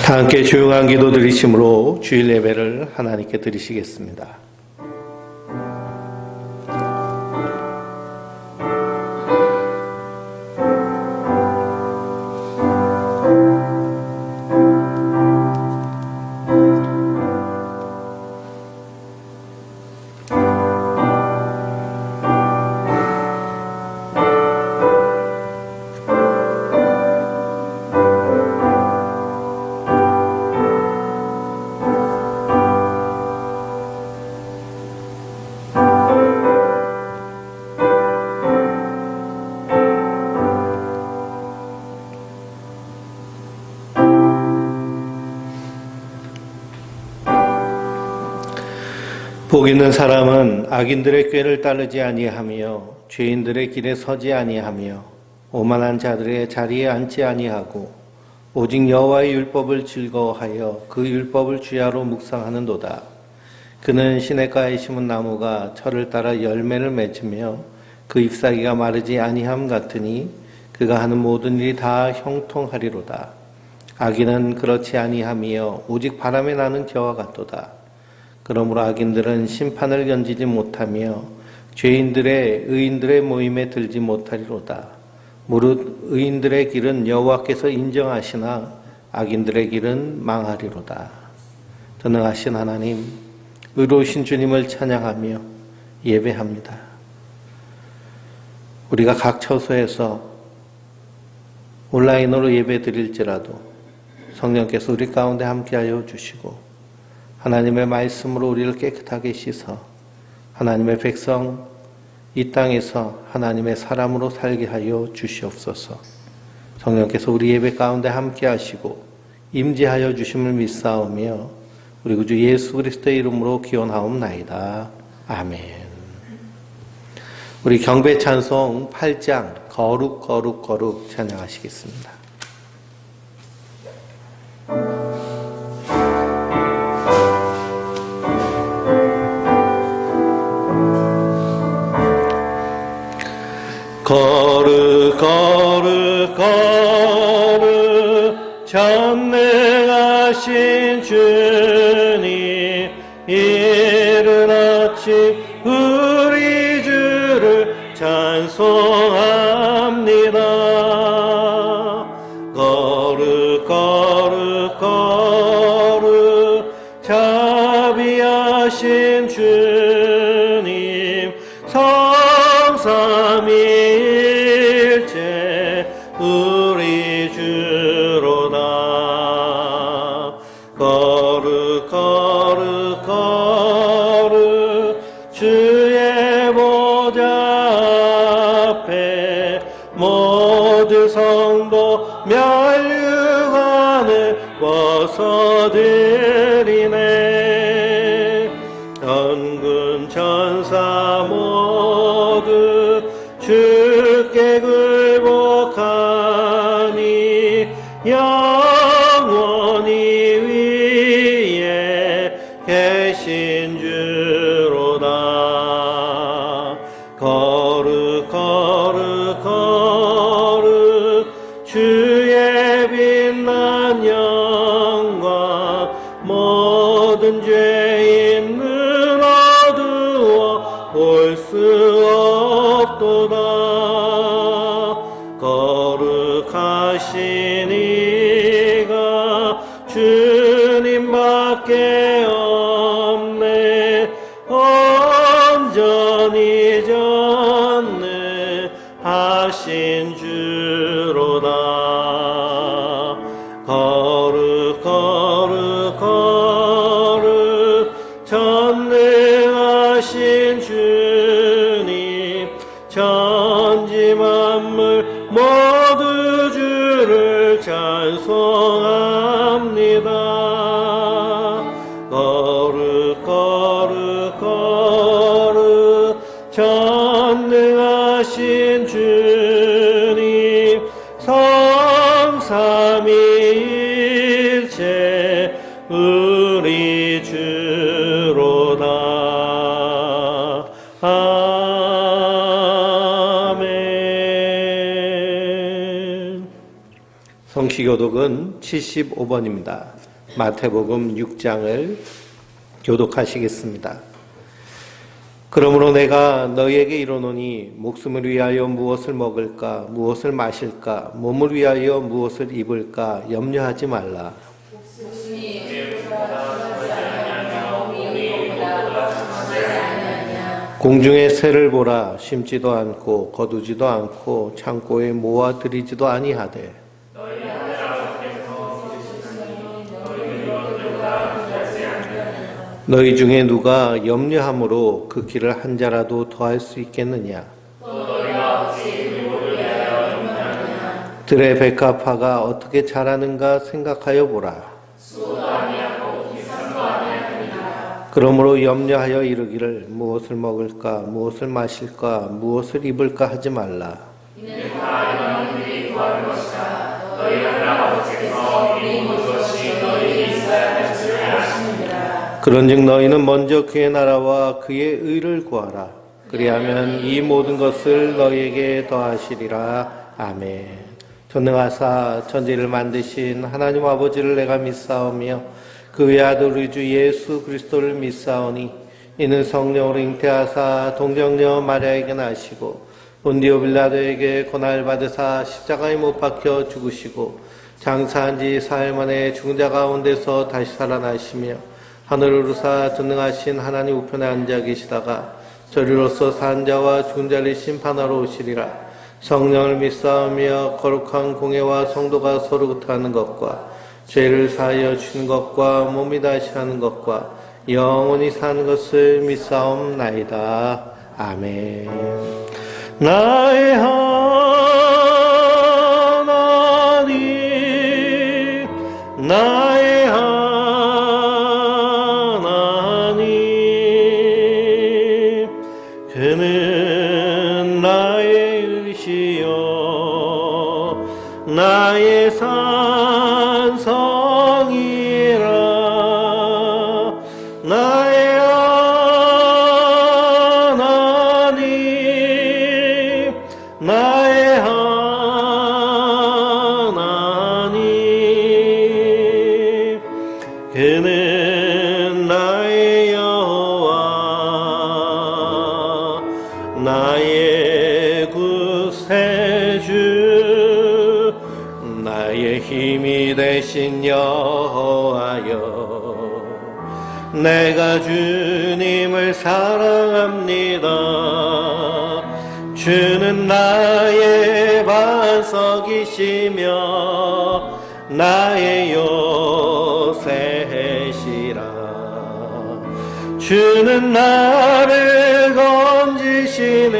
다 함께 조용한 기도 드리심으로 주일 예배를 하나님께 드리시겠습니다. 복 있는 사람은 악인들의 꾀를 따르지 아니하며 죄인들의 길에 서지 아니하며 오만한 자들의 자리에 앉지 아니하고 오직 여호와의 율법을 즐거워하여 그 율법을 주야로 묵상하는도다. 그는 시냇가에 심은 나무가 철을 따라 열매를 맺으며 그 잎사귀가 마르지 아니함 같으니 그가 하는 모든 일이 다 형통하리로다. 악인은 그렇지 아니하며 오직 바람에 나는 겨와 같도다. 그러므로 악인들은 심판을 견디지 못하며 죄인들의 의인들의 모임에 들지 못하리로다. 무릇 의인들의 길은 여호와께서 인정하시나 악인들의 길은 망하리로다. 전능하신 하나님, 의로우신 주님을 찬양하며 예배합니다. 우리가 각 처소에서 온라인으로 예배 드릴지라도 성령께서 우리 가운데 함께하여 주시고 하나님의 말씀으로 우리를 깨끗하게 씻어 하나님의 백성 이 땅에서 하나님의 사람으로 살게 하여 주시옵소서. 성령께서 우리 예배 가운데 함께 하시고 임재하여 주심을 믿사오며 우리 구주 예수 그리스도의 이름으로 기원하옵나이다. 아멘. 우리 경배 찬송 8장 거룩 거룩 거룩 찬양하시겠습니다. 거룩 거룩 거룩 전능하신 주님, 이른 아침 우리 주를 찬송합니다. 거룩 거룩 거룩 자비하신 주님, 성삼위일체 우리 주로다. 거룩 거룩 거룩 주의 보좌 앞에 모든 성도 면류관을 벗어드리네. 전군 천사 모두 주께 굴복하니 영원히 위에 계신 주로다. 거룩 거룩 거룩 주의 빛난 영광 모든 죄인을 어두워 볼 수 없도다. 거룩하신 이가 주님밖에 없네. 온전히 전능하신 주로다. 거룩 거룩 거룩 전능하신 주님, 천지 만물 모두 주를 찬송합니다. 거룩 거룩 거룩 전능하신 주님, 성삼위일체 우리 주로다. 아멘. 성시교독은 75번입니다. 마태복음 6장을 교독하시겠습니다. 그러므로 내가 너희에게 이르노니 목숨을 위하여 무엇을 먹을까 무엇을 마실까 몸을 위하여 무엇을 입을까 염려하지 말라. 공중의 새를 보라. 심지도 않고 거두지도 않고 창고에 모아 들이지도 아니하되 너희 중에 누가 염려함으로 그 길을 한 자라도 더할 수 있겠느냐? 들의 백합화가 어떻게 자라는가 생각하여 보라. 그러므로 염려하여 이르기를 무엇을 먹을까 무엇을 마실까 무엇을 입을까 하지 말라. 이는 다 영혼들이 구할 것이라. 너희 아버지께서 이 모든 것이 너희에게 있어야 할 줄 아십니다. 그런즉 너희는 먼저 그의 나라와 그의 의를 구하라. 그리하면 이 모든 것을 너희에게 더하시리라. 아멘. 전능하사 천지를 만드신 하나님 아버지를 내가 믿사오며 그 외아들 우리 주 예수 그리스도를 믿사오니 이는 성령으로 잉태하사 동정녀 마리아에게 나시고 본디오 빌라도에게 고난을 받으사 십자가에 못 박혀 죽으시고 장사한 지 사흘 만에 죽은 자 가운데서 다시 살아나시며 하늘을 오르사 전능하신 하나님 우편에 앉아 계시다가 저리로서 산 자와 죽은 자를 심판하러 오시리라. 성령을 믿사오며 거룩한 공회와 성도가 서로 의탁하는 것과 죄를 사하여 주는 것과 몸이 다시 하는 것과 영원히 사는 것을 믿사옵나이다. 아멘. 나의 하나님 나의 하나님 그는 나의 의시요 나의 산성이라. 나의 하나님 나의 하나님 그는 나의 여호와 나의 구세주 나의 힘이 되신 여호와여. 내가 주님을 사랑합니다. 주는 나의 반석이시며 나의 요새시라. 주는 나를 건지시는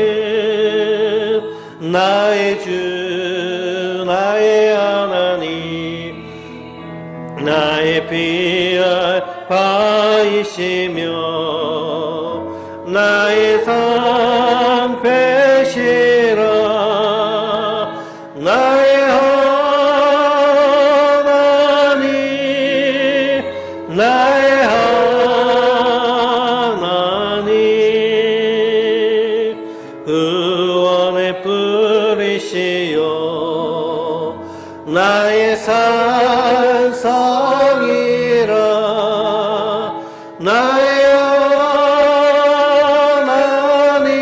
나의 주 나의 하나님 나의 피할 바이시며 나의 상패시라. 나의 하나님 나의 하나님 구원의 뿌리시요 나의 산성이라. 나의 하나님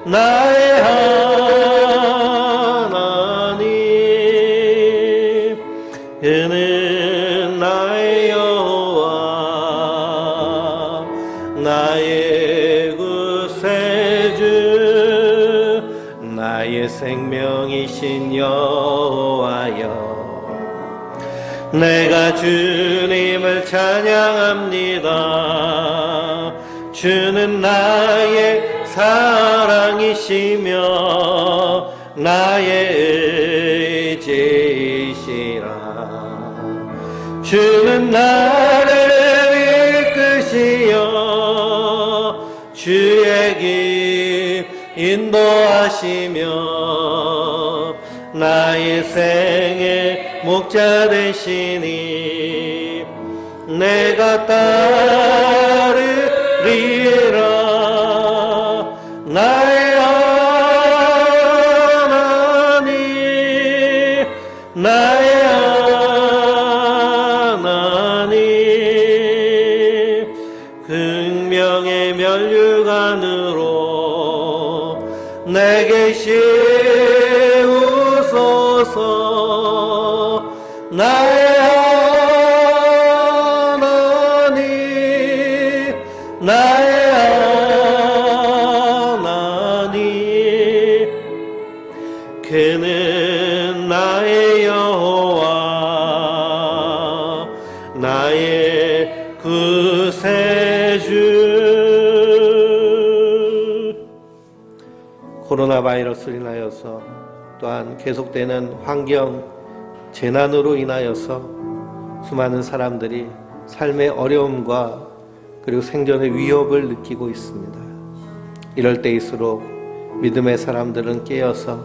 나의 하나님 그는 나의 여호와 나의 구세주 나의 생명이신 여호와여. 내가 주님을 찬양합니다. 주는 나의 사랑이시며 나의 의지시라. 주는 나를 이끄시어 주의 길 인도하시며 나의 생의 목자 되시니 내가 따르리라. 나의 하나님 내세우소서. 나의 하나님, 나의 하나님, 그는 나의 여호와, 나의 구세주. 코로나 바이러스로 인하여서 또한 계속되는 환경 재난으로 인하여서 수많은 사람들이 삶의 어려움과 그리고 생존의 위협을 느끼고 있습니다. 이럴 때일수록 믿음의 사람들은 깨어서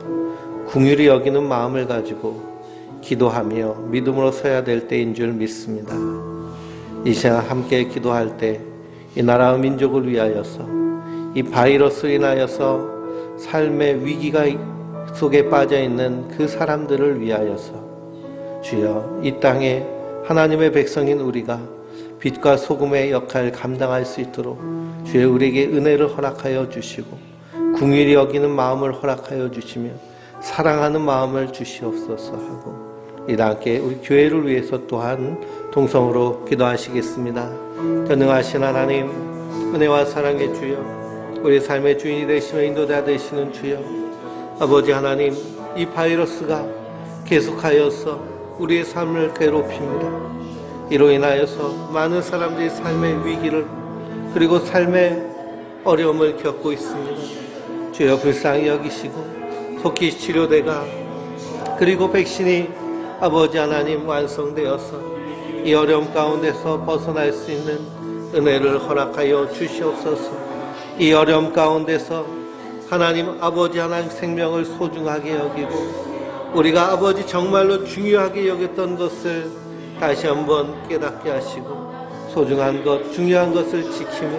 긍휼히 여기는 마음을 가지고 기도하며 믿음으로 서야 될 때인 줄 믿습니다. 이 시간 함께 기도할 때 이 나라와 민족을 위하여서 이 바이러스로 인하여서 삶의 위기가 속에 빠져있는 그 사람들을 위하여서 주여 이 땅에 하나님의 백성인 우리가 빛과 소금의 역할을 감당할 수 있도록 주여 우리에게 은혜를 허락하여 주시고 긍휼히 여기는 마음을 허락하여 주시며 사랑하는 마음을 주시옵소서 하고 이 함께 우리 교회를 위해서 또한 동성으로 기도하시겠습니다. 전능하신 하나님, 은혜와 사랑의 주여, 우리 삶의 주인이 되시며 인도자 되시는 주여, 아버지 하나님, 이 바이러스가 계속하여서 우리의 삶을 괴롭힙니다. 이로 인하여서 많은 사람들이 삶의 위기를 그리고 삶의 어려움을 겪고 있습니다. 주여 불쌍히 여기시고 속히 치료되가 그리고 백신이 아버지 하나님 완성되어서 이 어려움 가운데서 벗어날 수 있는 은혜를 허락하여 주시옵소서. 이 어려움 가운데서 하나님 아버지 하나님 생명을 소중하게 여기고 우리가 아버지 정말로 중요하게 여겼던 것을 다시 한번 깨닫게 하시고 소중한 것 중요한 것을 지키며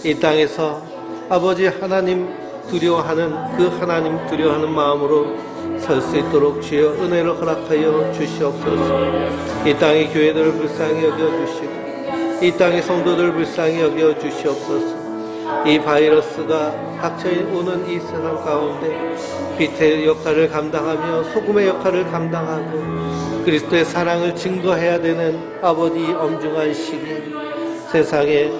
이 땅에서 아버지 하나님 두려워하는 그 하나님 두려워하는 마음으로 설 수 있도록 주여 은혜를 허락하여 주시옵소서. 이 땅의 교회들을 불쌍히 여겨주시고 이 땅의 성도들을 불쌍히 여겨주시옵소서. 이 바이러스가 닥쳐오는 이 세상 가운데 빛의 역할을 감당하며 소금의 역할을 감당하고 그리스도의 사랑을 증거해야 되는 아버지 엄중한 시기 세상에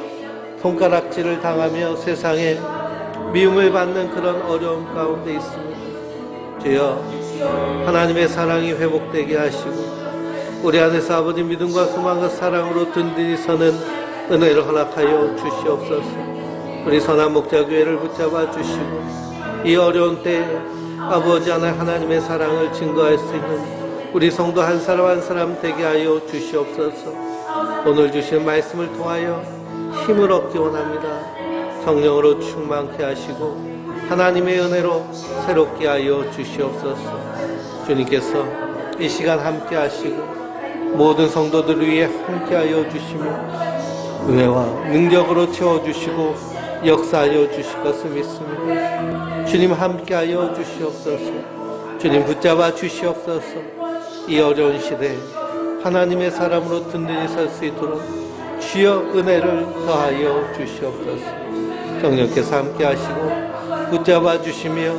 손가락질을 당하며 세상에 미움을 받는 그런 어려움 가운데 있습니다. 주여 하나님의 사랑이 회복되게 하시고 우리 안에서 아버지 믿음과 소망과 사랑으로 든든히 서는 은혜를 허락하여 주시옵소서. 우리 선한 목자교회를 붙잡아 주시고 이 어려운 때에 아버지 하나님의 사랑을 증거할 수 있는 우리 성도 한 사람 한 사람 되게 하여 주시옵소서. 오늘 주신 말씀을 통하여 힘을 얻기 원합니다. 성령으로 충만케 하시고 하나님의 은혜로 새롭게 하여 주시옵소서. 주님께서 이 시간 함께 하시고 모든 성도들을 위해 함께 하여 주시며 은혜와 능력으로 채워주시고 역사하여 주실 것을 믿습니다. 주님 함께 하여 주시옵소서. 주님 붙잡아 주시옵소서. 이 어려운 시대에 하나님의 사람으로 든든히 설 수 있도록 주여 은혜를 더하여 주시옵소서. 성령께서 함께 하시고 붙잡아 주시며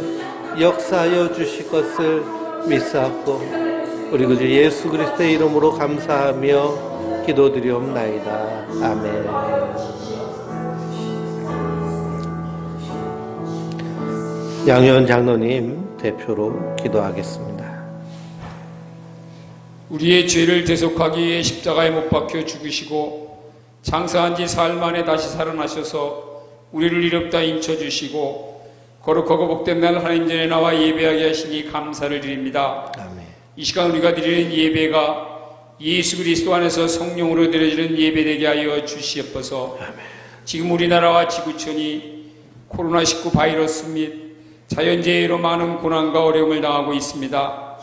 역사하여 주실 것을 믿사옵고 우리 구주 예수 그리스도의 이름으로 감사하며 기도드리옵나이다. 아멘. 양현 장로님 대표로 기도하겠습니다. 우리의 죄를 대속하기 위해 십자가에 못 박혀 죽으시고 장사한 지 사흘 만에 다시 살아나셔서 우리를 이롭다 인쳐주시고 거룩하고 복된 날 하나님 전에 나와 예배하게 하시니 감사를 드립니다. 아멘. 이 시간 우리가 드리는 예배가 예수 그리스도 안에서 성령으로 드려지는 예배되게 하여 주시옵소서. 아멘. 지금 우리나라와 지구촌이 코로나19 바이러스 및 자연재해로 많은 고난과 어려움을 당하고 있습니다.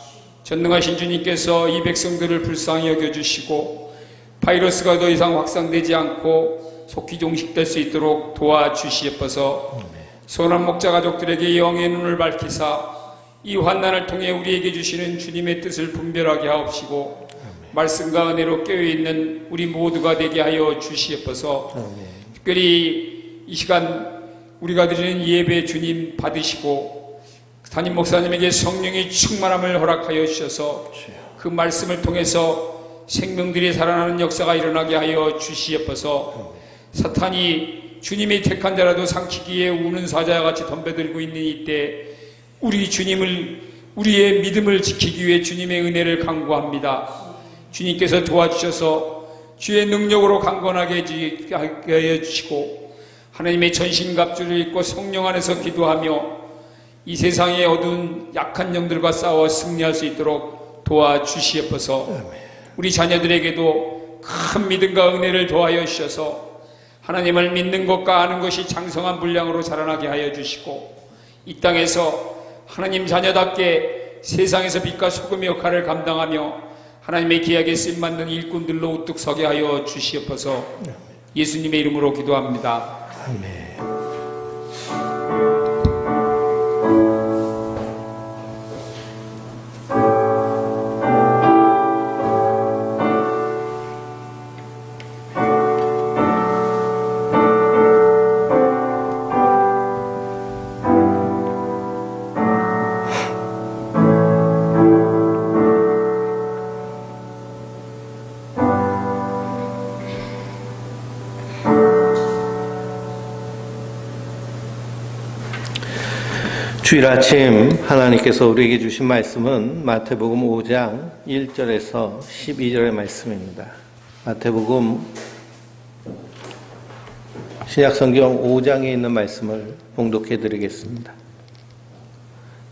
전능하신 주님께서 이 백성들을 불쌍히 여겨주시고 바이러스가 더 이상 확산되지 않고 속히 종식될 수 있도록 도와주시옵소서. 선한 목자 가족들에게 영의 눈을 밝히사 이 환난을 통해 우리에게 주시는 주님의 뜻을 분별하게 하옵시고 말씀과 은혜로 깨어있는 우리 모두가 되게 하여 주시옵소서. 특별히 이 시간 우리가 드리는 예배 주님 받으시고 담임 목사님에게 성령의 충만함을 허락하여 주셔서 그 말씀을 통해서 생명들이 살아나는 역사가 일어나게 하여 주시옵소서. 사탄이 주님이 택한 자라도 삼키기에 우는 사자와 같이 덤벼들고 있는 이때 우리의 믿음을 지키기 위해 주님의 은혜를 간구합니다. 주님께서 도와주셔서 주의 능력으로 강건하게 하여 주시고 하나님의 전신갑주를 입고 성령 안에서 기도하며 이 세상의 어두운 약한 영들과 싸워 승리할 수 있도록 도와주시옵소서. 우리 자녀들에게도 큰 믿음과 은혜를 더하여 주셔서 하나님을 믿는 것과 아는 것이 장성한 분량으로 자라나게 하여 주시고 이 땅에서 하나님 자녀답게 세상에서 빛과 소금의 역할을 감당하며 하나님의 기약에 쓰임받는 일꾼들로 우뚝 서게 하여 주시옵소서. 예수님의 이름으로 기도합니다. 아멘. 주일 아침 하나님께서 우리에게 주신 말씀은 마태복음 5장 1절에서 12절의 말씀입니다. 마태복음 신약성경 5장에 있는 말씀을 봉독해 드리겠습니다.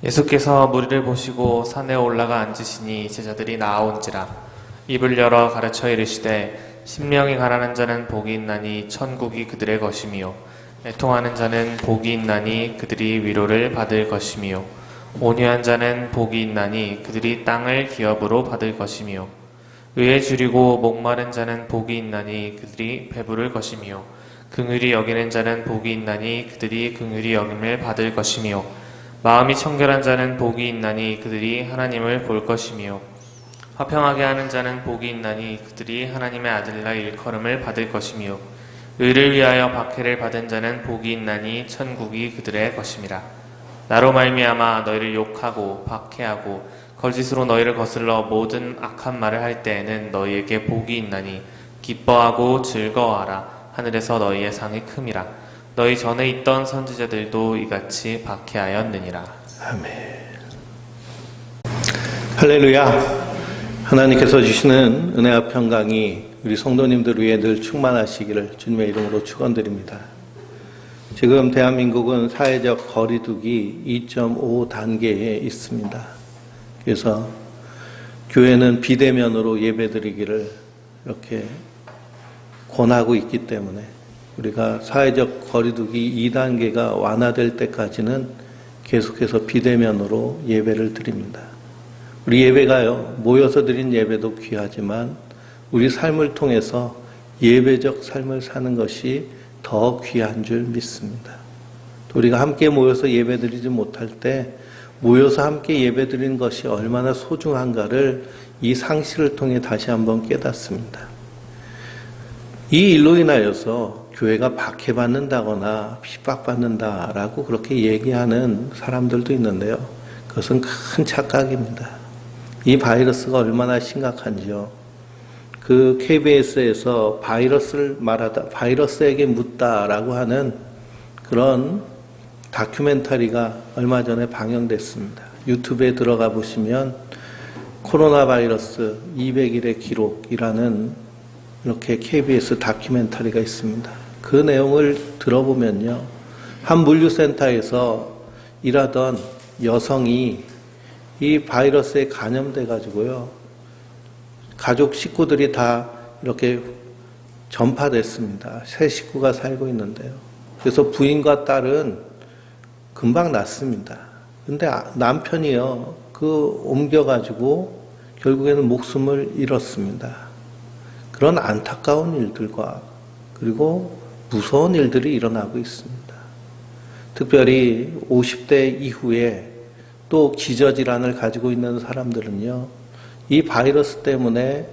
예수께서 무리를 보시고 산에 올라가 앉으시니 제자들이 나아온지라. 입을 열어 가르쳐 이르시되 심령이 가난한 자는 복이 있나니 천국이 그들의 것이며 애통하는 자는 복이 있나니 그들이 위로를 받을 것이며 온유한 자는 복이 있나니 그들이 땅을 기업으로 받을 것이며 의에 줄이고 목마른 자는 복이 있나니 그들이 배부를 것이며 긍휼히 여기는 자는 복이 있나니 그들이 긍휼히 여김을 받을 것이며 마음이 청결한 자는 복이 있나니 그들이 하나님을 볼 것이며 화평하게 하는 자는 복이 있나니 그들이 하나님의 아들라 일컬음을 받을 것이며 의를 위하여 박해를 받은 자는 복이 있나니 천국이 그들의 것임이라. 나로 말미암아 너희를 욕하고 박해하고 거짓으로 너희를 거슬러 모든 악한 말을 할 때에는 너희에게 복이 있나니 기뻐하고 즐거워하라. 하늘에서 너희의 상이 큼이라. 너희 전에 있던 선지자들도 이같이 박해하였느니라. 아멘. 할렐루야. 하나님께서 주시는 은혜와 평강이 우리 성도님들 위해 늘 충만하시기를 주님의 이름으로 축원드립니다. 지금 대한민국은 사회적 거리두기 2.5 단계에 있습니다. 그래서 교회는 비대면으로 예배드리기를 이렇게 권하고 있기 때문에 우리가 사회적 거리두기 2단계가 완화될 때까지는 계속해서 비대면으로 예배를 드립니다. 우리 예배가요, 모여서 드린 예배도 귀하지만 우리 삶을 통해서 예배적 삶을 사는 것이 더 귀한 줄 믿습니다. 우리가 함께 모여서 예배드리지 못할 때 모여서 함께 예배드리는 것이 얼마나 소중한가를 이 상식을 통해 다시 한번 깨닫습니다. 이 일로 인하여서 교회가 박해받는다거나 핍박받는다라고 그렇게 얘기하는 사람들도 있는데요. 그것은 큰 착각입니다. 이 바이러스가 얼마나 심각한지요. 그 KBS에서 바이러스를 말하다, 바이러스에게 묻다라고 하는 그런 다큐멘터리가 얼마 전에 방영됐습니다. 유튜브에 들어가 보시면 코로나 바이러스 200일의 기록이라는 이렇게 KBS 다큐멘터리가 있습니다. 그 내용을 들어보면요. 한 물류센터에서 일하던 여성이 이 바이러스에 감염돼 가지고요. 가족 식구들이 다 이렇게 전파됐습니다. 세 식구가 살고 있는데요. 그래서 부인과 딸은 금방 낫습니다. 근데 남편이요, 옮겨가지고 결국에는 목숨을 잃었습니다. 그런 안타까운 일들과 그리고 무서운 일들이 일어나고 있습니다. 특별히 50대 이후에 또 기저질환을 가지고 있는 사람들은요, 이 바이러스 때문에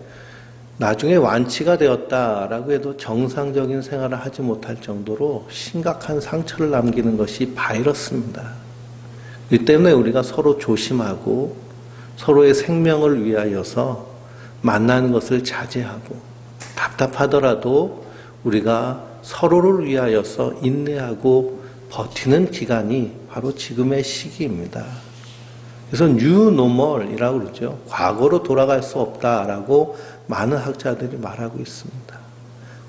나중에 완치가 되었다라고 해도 정상적인 생활을 하지 못할 정도로 심각한 상처를 남기는 것이 바이러스입니다. 이 때문에 우리가 서로 조심하고 서로의 생명을 위하여서 만나는 것을 자제하고 답답하더라도 우리가 서로를 위하여서 인내하고 버티는 기간이 바로 지금의 시기입니다. 그래서 New Normal이라고 그러죠. 과거로 돌아갈 수 없다라고 많은 학자들이 말하고 있습니다.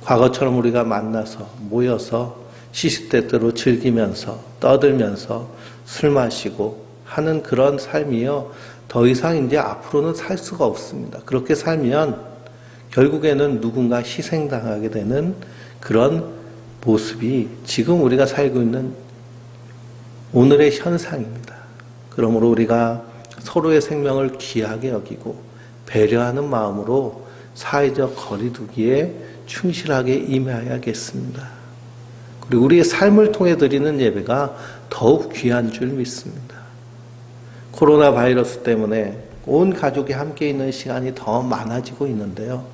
과거처럼 우리가 만나서 모여서 시시때때로 즐기면서 떠들면서 술 마시고 하는 그런 삶이요. 더 이상 이제 앞으로는 살 수가 없습니다. 그렇게 살면 결국에는 누군가 희생당하게 되는 그런 모습이 지금 우리가 살고 있는 오늘의 현상입니다. 그러므로 우리가 서로의 생명을 귀하게 여기고 배려하는 마음으로 사회적 거리두기에 충실하게 임해야겠습니다. 그리고 우리의 삶을 통해 드리는 예배가 더욱 귀한 줄 믿습니다. 코로나 바이러스 때문에 온 가족이 함께 있는 시간이 더 많아지고 있는데요.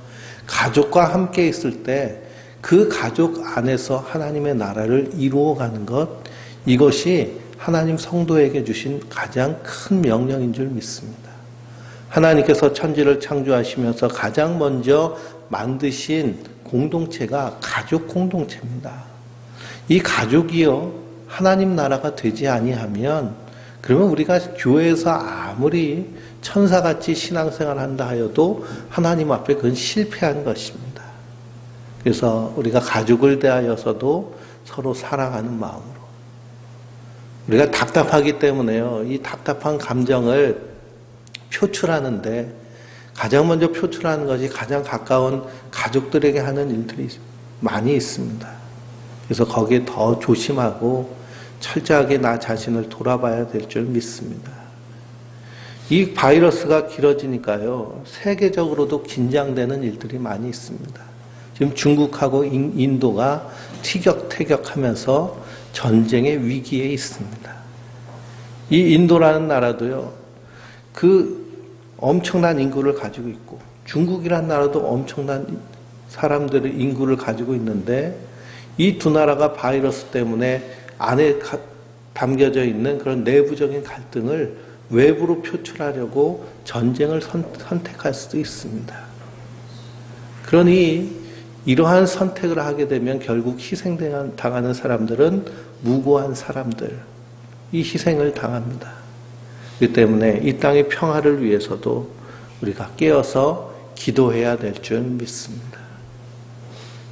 가족과 함께 있을 때 그 가족 안에서 하나님의 나라를 이루어가는 것, 이것이 하나님 성도에게 주신 가장 큰 명령인 줄 믿습니다. 하나님께서 천지를 창조하시면서 가장 먼저 만드신 공동체가 가족 공동체입니다. 이 가족이요, 하나님 나라가 되지 아니하면 그러면 우리가 교회에서 아무리 천사같이 신앙생활 한다 하여도 하나님 앞에 그건 실패한 것입니다. 그래서 우리가 가족을 대하여서도 서로 사랑하는 마음으로 우리가 답답하기 때문에요. 이 답답한 감정을 표출하는데 가장 먼저 표출하는 것이 가장 가까운 가족들에게 하는 일들이 많이 있습니다. 그래서 거기에 더 조심하고 철저하게 나 자신을 돌아봐야 될 줄 믿습니다. 이 바이러스가 길어지니까요, 세계적으로도 긴장되는 일들이 많이 있습니다. 지금 중국하고 인도가 티격태격하면서 전쟁의 위기에 있습니다. 이 인도라는 나라도요, 그 엄청난 인구를 가지고 있고 중국이라는 나라도 엄청난 사람들의 인구를 가지고 있는데 이 두 나라가 바이러스 때문에 안에 담겨져 있는 그런 내부적인 갈등을 외부로 표출하려고 전쟁을 선택할 수도 있습니다. 그러니 이러한 선택을 하게 되면 결국 희생당하는 사람들은 무고한 사람들, 이 희생을 당합니다. 그렇기 때문에 이 땅의 평화를 위해서도 우리가 깨어서 기도해야 될 줄 믿습니다.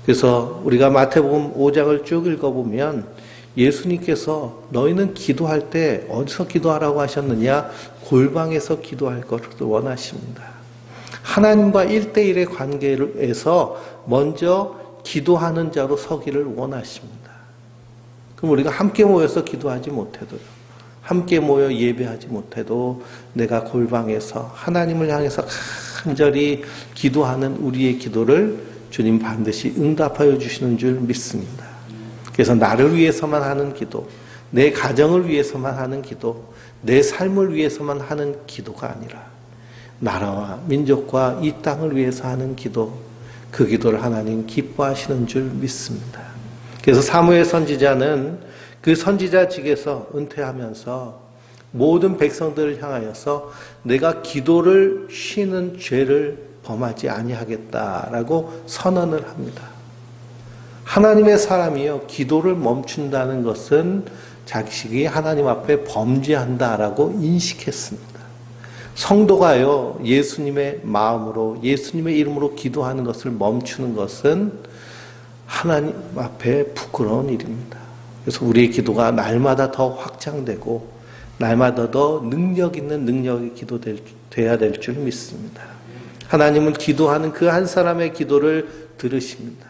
그래서 우리가 마태복음 5장을 쭉 읽어보면 예수님께서 너희는 기도할 때 어디서 기도하라고 하셨느냐? 골방에서 기도할 것을 원하십니다. 하나님과 1대1의 관계에서 먼저 기도하는 자로 서기를 원하십니다. 그럼 우리가 함께 모여서 기도하지 못해도요, 함께 모여 예배하지 못해도 내가 골방에서 하나님을 향해서 간절히 기도하는 우리의 기도를 주님 반드시 응답하여 주시는 줄 믿습니다. 그래서 나를 위해서만 하는 기도, 내 가정을 위해서만 하는 기도, 내 삶을 위해서만 하는 기도가 아니라 나라와 민족과 이 땅을 위해서 하는 기도, 그 기도를 하나님 기뻐하시는 줄 믿습니다. 그래서 사무엘 선지자는 그 선지자직에서 은퇴하면서 모든 백성들을 향하여서 내가 기도를 쉬는 죄를 범하지 아니하겠다라고 선언을 합니다. 하나님의 사람이요, 기도를 멈춘다는 것은 자식이 하나님 앞에 범죄한다라고 인식했습니다. 성도가요, 예수님의 마음으로, 예수님의 이름으로 기도하는 것을 멈추는 것은 하나님 앞에 부끄러운 일입니다. 그래서 우리의 기도가 날마다 더 확장되고, 날마다 더 능력 있는 능력의 기도 돼야 될 줄 믿습니다. 하나님은 기도하는 그 한 사람의 기도를 들으십니다.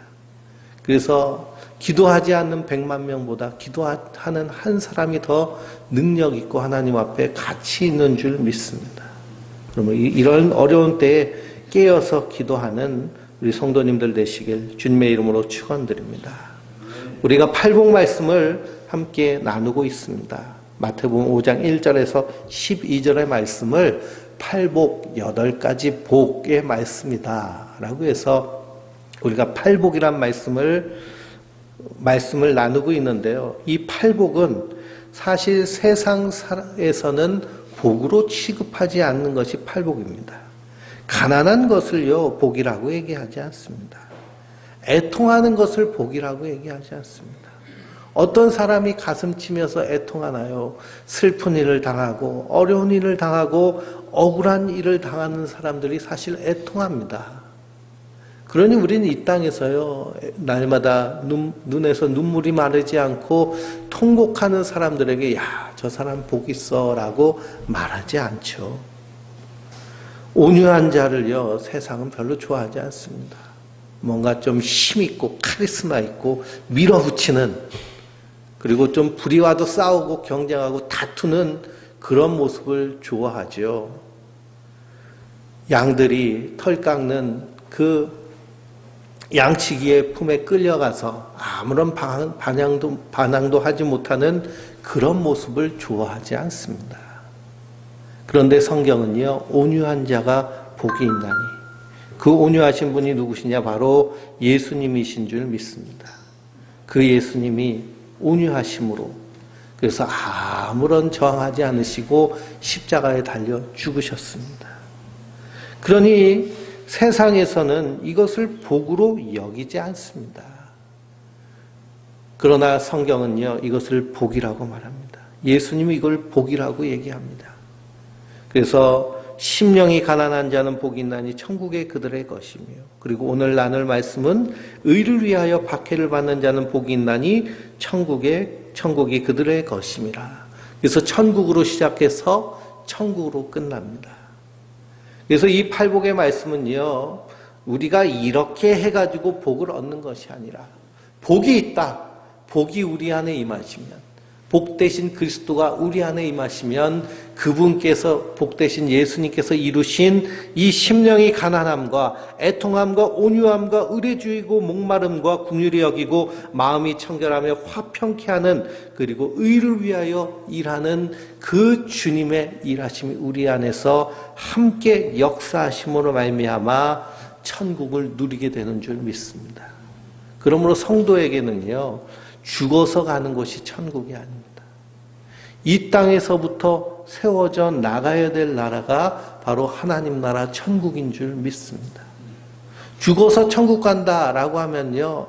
그래서 기도하지 않는 100만 명보다 기도하는 한 사람이 더 능력 있고 하나님 앞에 가치 있는 줄 믿습니다. 그러면 이런 어려운 때에 깨어서 기도하는 우리 성도님들 되시길 주님의 이름으로 축원드립니다. 우리가 팔복 말씀을 함께 나누고 있습니다. 마태복음 5장 1절에서 12절의 말씀을 팔복 8가지 복의 말씀이다 라고 해서 우리가 팔복이란 말씀을 나누고 있는데요. 이 팔복은 사실 세상에서는 복으로 취급하지 않는 것이 팔복입니다. 가난한 것을요, 복이라고 얘기하지 않습니다. 애통하는 것을 복이라고 얘기하지 않습니다. 어떤 사람이 가슴 치면서 애통하나요? 슬픈 일을 당하고 어려운 일을 당하고 억울한 일을 당하는 사람들이 사실 애통합니다. 그러니 우리는 이 땅에서요, 날마다 눈에서 눈물이 마르지 않고 통곡하는 사람들에게 야, 저 사람 복 있어 라고 말하지 않죠. 온유한 자를요, 세상은 별로 좋아하지 않습니다. 뭔가 좀 힘있고 카리스마 있고 밀어붙이는, 그리고 좀 불의와도 싸우고 경쟁하고 다투는 그런 모습을 좋아하죠. 양들이 털 깎는 그 양치기의 품에 끌려가서 아무런 반항도 하지 못하는 그런 모습을 좋아하지 않습니다. 그런데 성경은요, 온유한 자가 복이 있나니, 그 온유하신 분이 누구시냐? 바로 예수님이신 줄 믿습니다. 그 예수님이 온유하심으로, 그래서 아무런 저항하지 않으시고 십자가에 달려 죽으셨습니다. 그러니 세상에서는 이것을 복으로 여기지 않습니다. 그러나 성경은요, 이것을 복이라고 말합니다. 예수님이 이걸 복이라고 얘기합니다. 그래서 심령이 가난한 자는 복이 있나니 천국의 그들의 것이며, 그리고 오늘 나눌 말씀은 의를 위하여 박해를 받는 자는 복이 있나니 천국이 그들의 것임이라. 그래서 천국으로 시작해서 천국으로 끝납니다. 그래서 이 팔복의 말씀은요, 우리가 이렇게 해가지고 복을 얻는 것이 아니라, 복이 있다. 복이 우리 안에 임하시면, 복 대신 그리스도가 우리 안에 임하시면, 그분께서, 복 대신 예수님께서 이루신 이 심령이 가난함과 애통함과 온유함과 의례주의고 목마름과 긍휼히 여기고 마음이 청결하며 화평케 하는, 그리고 의를 위하여 일하는 그 주님의 일하심이 우리 안에서 함께 역사하심으로 말미암아 천국을 누리게 되는 줄 믿습니다. 그러므로 성도에게는요, 죽어서 가는 곳이 천국이 아닙니다. 이 땅에서부터 세워져 나가야 될 나라가 바로 하나님 나라 천국인 줄 믿습니다. 죽어서 천국 간다라고 하면요,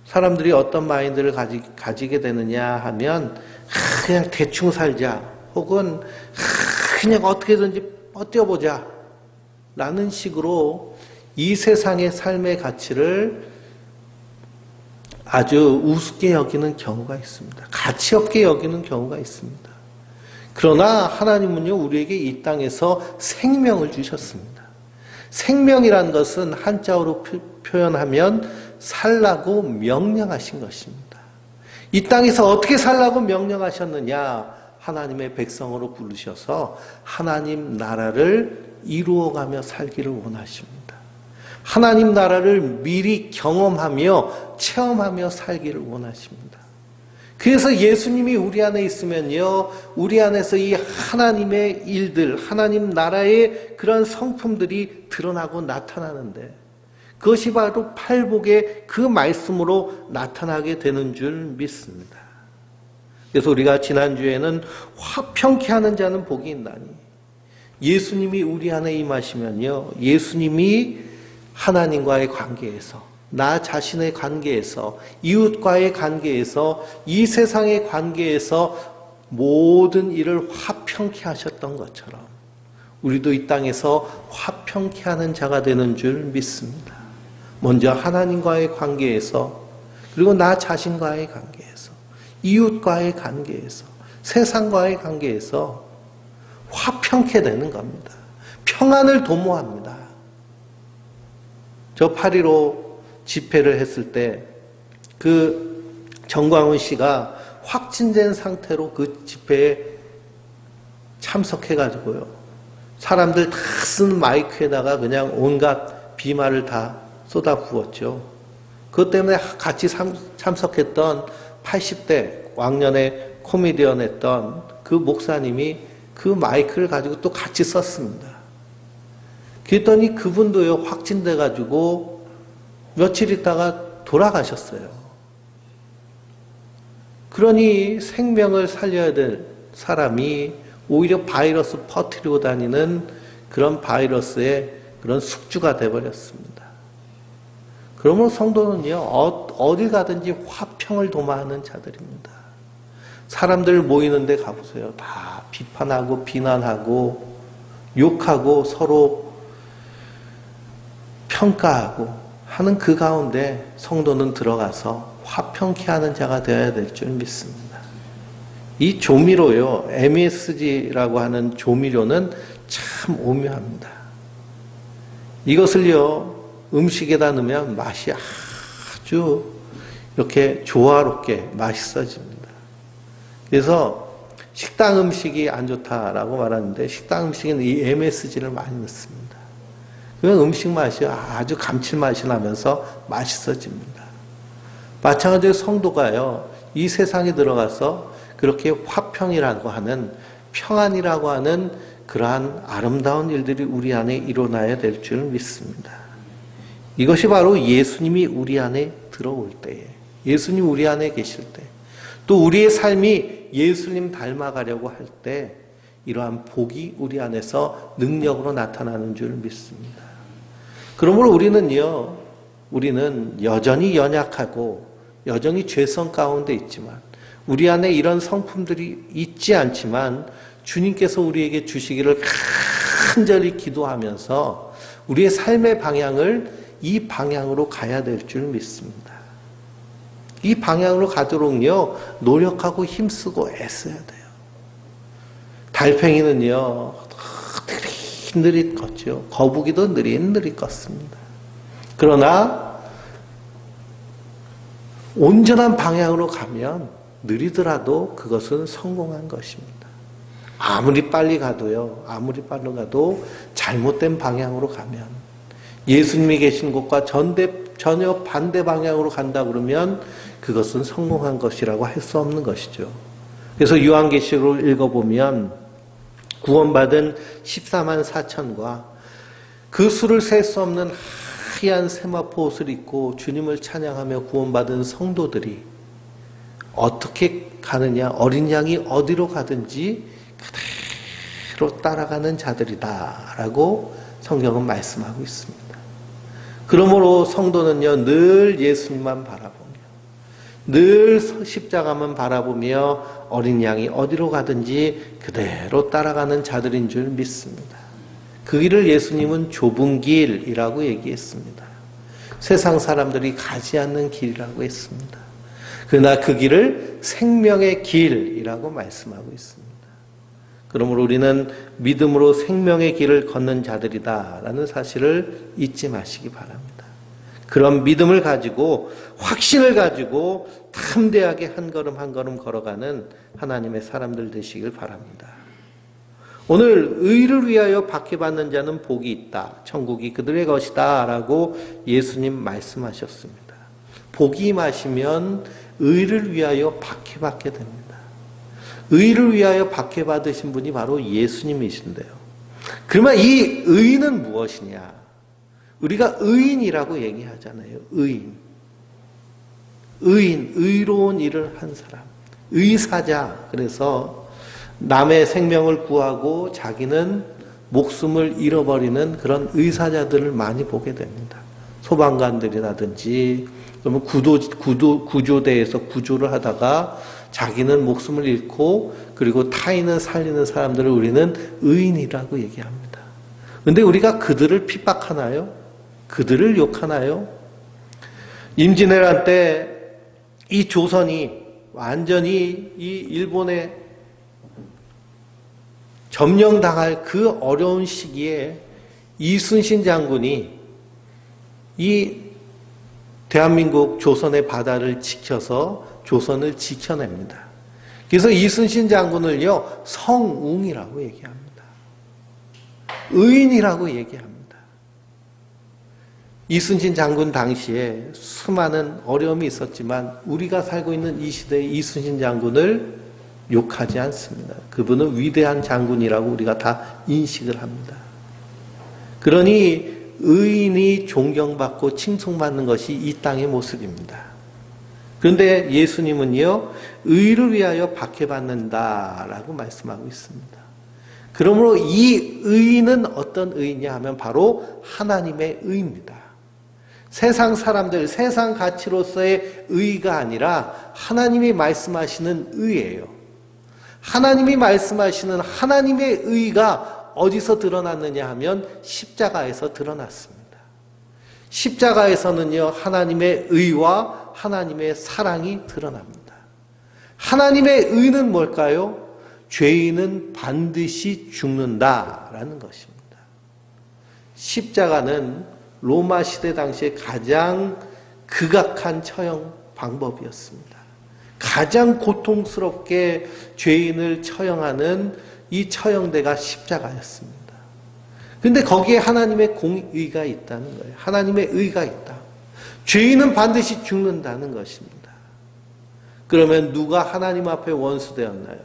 사람들이 어떤 마인드를 가지게 되느냐 하면, 그냥 대충 살자, 혹은 그냥 어떻게든지 버텨보자 라는 식으로 이 세상의 삶의 가치를 아주 우습게 여기는 경우가 있습니다. 가치 없게 여기는 경우가 있습니다. 그러나 하나님은요, 우리에게 이 땅에서 생명을 주셨습니다. 생명이란 것은 한자어로 표현하면 살라고 명령하신 것입니다. 이 땅에서 어떻게 살라고 명령하셨느냐? 하나님의 백성으로 부르셔서 하나님 나라를 이루어가며 살기를 원하십니다. 하나님 나라를 미리 경험하며 체험하며 살기를 원하십니다. 그래서 예수님이 우리 안에 있으면요, 우리 안에서 이 하나님의 일들, 하나님 나라의 그런 성품들이 드러나고 나타나는데, 그것이 바로 팔복의 그 말씀으로 나타나게 되는 줄 믿습니다. 그래서 우리가 지난주에는 화평케 하는 자는 복이 있나니, 예수님이 우리 안에 임하시면요, 예수님이 하나님과의 관계에서, 나 자신의 관계에서, 이웃과의 관계에서, 이 세상의 관계에서 모든 일을 화평케 하셨던 것처럼 우리도 이 땅에서 화평케 하는 자가 되는 줄 믿습니다. 먼저 하나님과의 관계에서, 그리고 나 자신과의 관계에서, 이웃과의 관계에서, 세상과의 관계에서 화평케 되는 겁니다. 평안을 도모합니다. 저 8.15 집회를 했을 때 그 정광훈 씨가 확진된 상태로 그 집회에 참석해가지고요, 사람들 다 쓴 마이크에다가 그냥 온갖 비말을 다 쏟아부었죠. 그것 때문에 같이 참석했던 80대 왕년에 코미디언 했던 그 목사님이 그 마이크를 가지고 또 같이 썼습니다. 그랬더니 그분도요, 확진돼가지고 며칠 있다가 돌아가셨어요. 그러니 생명을 살려야 될 사람이 오히려 바이러스 퍼뜨리고 다니는 그런 바이러스의 그런 숙주가 되어버렸습니다. 그러므로 성도는요, 어딜 가든지 화평을 도모하는 자들입니다. 사람들 모이는 데 가보세요. 다 비판하고 비난하고 욕하고 서로 평가하고 하는 그 가운데 성도는 들어가서 화평케 하는 자가 되어야 될 줄 믿습니다. 이 조미료요, MSG라고 하는 조미료는 참 오묘합니다. 이것을요, 음식에다 넣으면 맛이 아주 이렇게 조화롭게 맛있어집니다. 그래서 식당 음식이 안 좋다라고 말하는데 식당 음식에는 이 MSG를 많이 넣습니다. 그러면 음식 맛이 아주 감칠맛이 나면서 맛있어집니다. 마찬가지로 성도가요, 이 세상에 들어가서 그렇게 화평이라고 하는, 평안이라고 하는 그러한 아름다운 일들이 우리 안에 일어나야 될 줄 믿습니다. 이것이 바로 예수님이 우리 안에 들어올 때에, 예수님 우리 안에 계실 때, 또 우리의 삶이 예수님 닮아가려고 할 때 이러한 복이 우리 안에서 능력으로 나타나는 줄 믿습니다. 그러므로 우리는 여전히 연약하고 여전히 죄성 가운데 있지만, 우리 안에 이런 성품들이 있지 않지만 주님께서 우리에게 주시기를 간절히 기도하면서 우리의 삶의 방향을 이 방향으로 가야 될 줄 믿습니다. 이 방향으로 가도록요, 노력하고 힘쓰고 애써야 돼요. 달팽이는요, 느릿느릿 걷죠. 거북이도 느릿느릿 걷습니다. 그러나 온전한 방향으로 가면 느리더라도 그것은 성공한 것입니다. 아무리 빨리 가도요, 아무리 빨리 가도 잘못된 방향으로 가면, 예수님이 계신 곳과 전혀 반대 방향으로 간다 그러면 그것은 성공한 것이라고 할 수 없는 것이죠. 그래서 요한계시록을 읽어보면 구원받은 14만 4천과 그 수를 셀 수 없는 하얀 세마포 옷을 입고 주님을 찬양하며 구원받은 성도들이 어떻게 가느냐, 어린 양이 어디로 가든지 그대로 따라가는 자들이다라고 성경은 말씀하고 있습니다. 그러므로 성도는요, 늘 예수님만 바라보며, 늘 십자가만 바라보며 어린 양이 어디로 가든지 그대로 따라가는 자들인 줄 믿습니다. 그 길을 예수님은 좁은 길이라고 얘기했습니다. 세상 사람들이 가지 않는 길이라고 했습니다. 그러나 그 길을 생명의 길이라고 말씀하고 있습니다. 그러므로 우리는 믿음으로 생명의 길을 걷는 자들이다라는 사실을 잊지 마시기 바랍니다. 그런 믿음을 가지고, 확신을 가지고 담대하게 한 걸음 한 걸음 걸어가는 하나님의 사람들 되시길 바랍니다. 오늘 의를 위하여 박해받는 자는 복이 있다. 천국이 그들의 것이다. 라고 예수님 말씀하셨습니다. 복이 임하시면 의를 위하여 박해받게 됩니다. 의를 위하여 박해받으신 분이 바로 예수님이신데요. 그러면 이 의는 무엇이냐? 우리가 의인이라고 얘기하잖아요. 의인, 의로운 일을 한 사람, 의사자. 그래서 남의 생명을 구하고 자기는 목숨을 잃어버리는 그런 의사자들을 많이 보게 됩니다. 소방관들이라든지, 그러면 구조대에서 구조를 하다가 자기는 목숨을 잃고 그리고 타인을 살리는 사람들을 우리는 의인이라고 얘기합니다. 그런데 우리가 그들을 핍박하나요? 그들을 욕하나요? 임진왜란 때 이 조선이 완전히 이 일본에 점령당할 그 어려운 시기에 이순신 장군이 이 대한민국 조선의 바다를 지켜서 조선을 지켜냅니다. 그래서 이순신 장군을요, 성웅이라고 얘기합니다. 의인이라고 얘기합니다. 이순신 장군 당시에 수많은 어려움이 있었지만 우리가 살고 있는 이 시대의 이순신 장군을 욕하지 않습니다. 그분은 위대한 장군이라고 우리가 다 인식을 합니다. 그러니 의인이 존경받고 칭송받는 것이 이 땅의 모습입니다. 그런데 예수님은요, 의를 위하여 박해받는다라고 말씀하고 있습니다. 그러므로 이 의는 어떤 의냐 하면 바로 하나님의 의입니다. 세상 사람들, 세상 가치로서의 의가 아니라 하나님이 말씀하시는 의예요. 하나님이 말씀하시는 하나님의 의가 어디서 드러났느냐 하면 십자가에서 드러났습니다. 십자가에서는요, 하나님의 의와 하나님의 사랑이 드러납니다. 하나님의 의는 뭘까요? 죄인은 반드시 죽는다라는 것입니다. 십자가는 로마 시대 당시에 가장 극악한 처형 방법이었습니다. 가장 고통스럽게 죄인을 처형하는 이 처형대가 십자가였습니다. 그런데 거기에 하나님의 공의가 있다는 거예요. 하나님의 의가 있다. 죄인은 반드시 죽는다는 것입니다. 그러면 누가 하나님 앞에 원수 되었나요?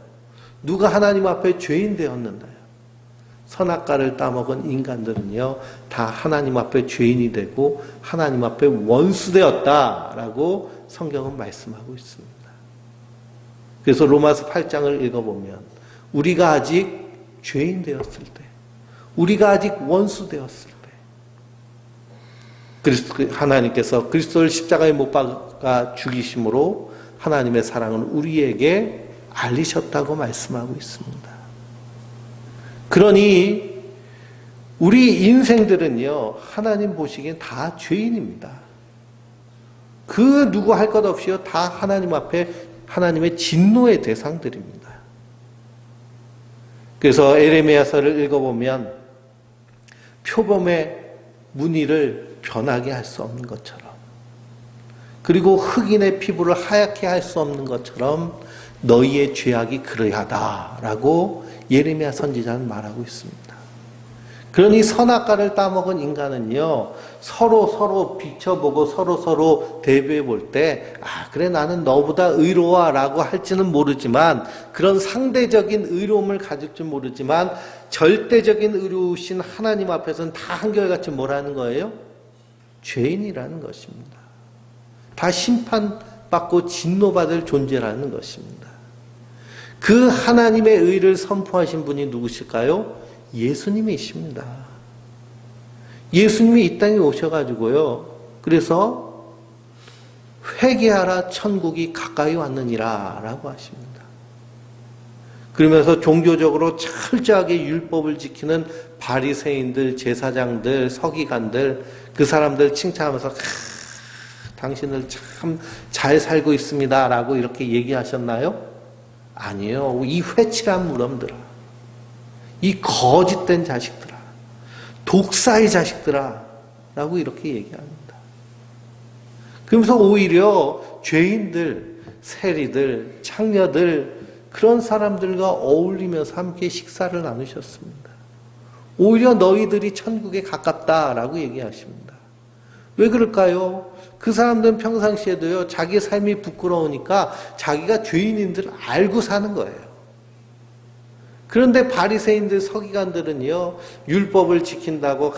누가 하나님 앞에 죄인 되었는가요? 선악과를 따먹은 인간들은요, 다 하나님 앞에 죄인이 되고 하나님 앞에 원수 되었다라고 성경은 말씀하고 있습니다. 그래서 로마서 8장을 읽어보면 우리가 아직 죄인 되었을 때, 우리가 아직 원수 되었을 때 하나님께서 그리스도를 십자가에 못 박아 죽이심으로 하나님의 사랑을 우리에게 알리셨다고 말씀하고 있습니다. 그러니 우리 인생들은요, 하나님 보시기엔 다 죄인입니다. 그 누구 할 것 없이요, 다 하나님 앞에 하나님의 진노의 대상들입니다. 그래서 에레미야서를 읽어보면 표범의 무늬를 변하게 할 수 없는 것처럼, 그리고 흑인의 피부를 하얗게 할 수 없는 것처럼 너희의 죄악이 그러하다라고 예레미야 선지자는 말하고 있습니다. 그러니 선악과를 따먹은 인간은요, 서로 비춰보고 서로 대비해 볼 때, 아, 그래, 나는 너보다 의로워 라고 할지는 모르지만, 그런 상대적인 의로움을 가질 줄 모르지만, 절대적인 의로우신 하나님 앞에서는 다 한결같이 뭐라는 거예요? 죄인이라는 것입니다. 다 심판받고 진노받을 존재라는 것입니다. 그 하나님의 의를 선포하신 분이 누구실까요? 예수님이십니다. 예수님이 이 땅에 오셔가지고요, 그래서 회개하라, 천국이 가까이 왔느니라 라고 하십니다. 그러면서 종교적으로 철저하게 율법을 지키는 바리새인들, 제사장들, 서기관들, 그 사람들 칭찬하면서 당신을 참 잘 살고 있습니다 라고 이렇게 얘기하셨나요? 아니에요. 이 회칠한 무덤들아, 이 거짓된 자식들아, 독사의 자식들아 라고 이렇게 얘기합니다. 그러면서 오히려 죄인들, 세리들, 창녀들, 그런 사람들과 어울리면서 함께 식사를 나누셨습니다. 오히려 너희들이 천국에 가깝다라고 얘기하십니다. 왜 그럴까요? 그 사람들은 평상시에도요, 자기 삶이 부끄러우니까 자기가 죄인인 줄 알고 사는 거예요. 그런데 바리새인들, 서기관들은요, 율법을 지킨다고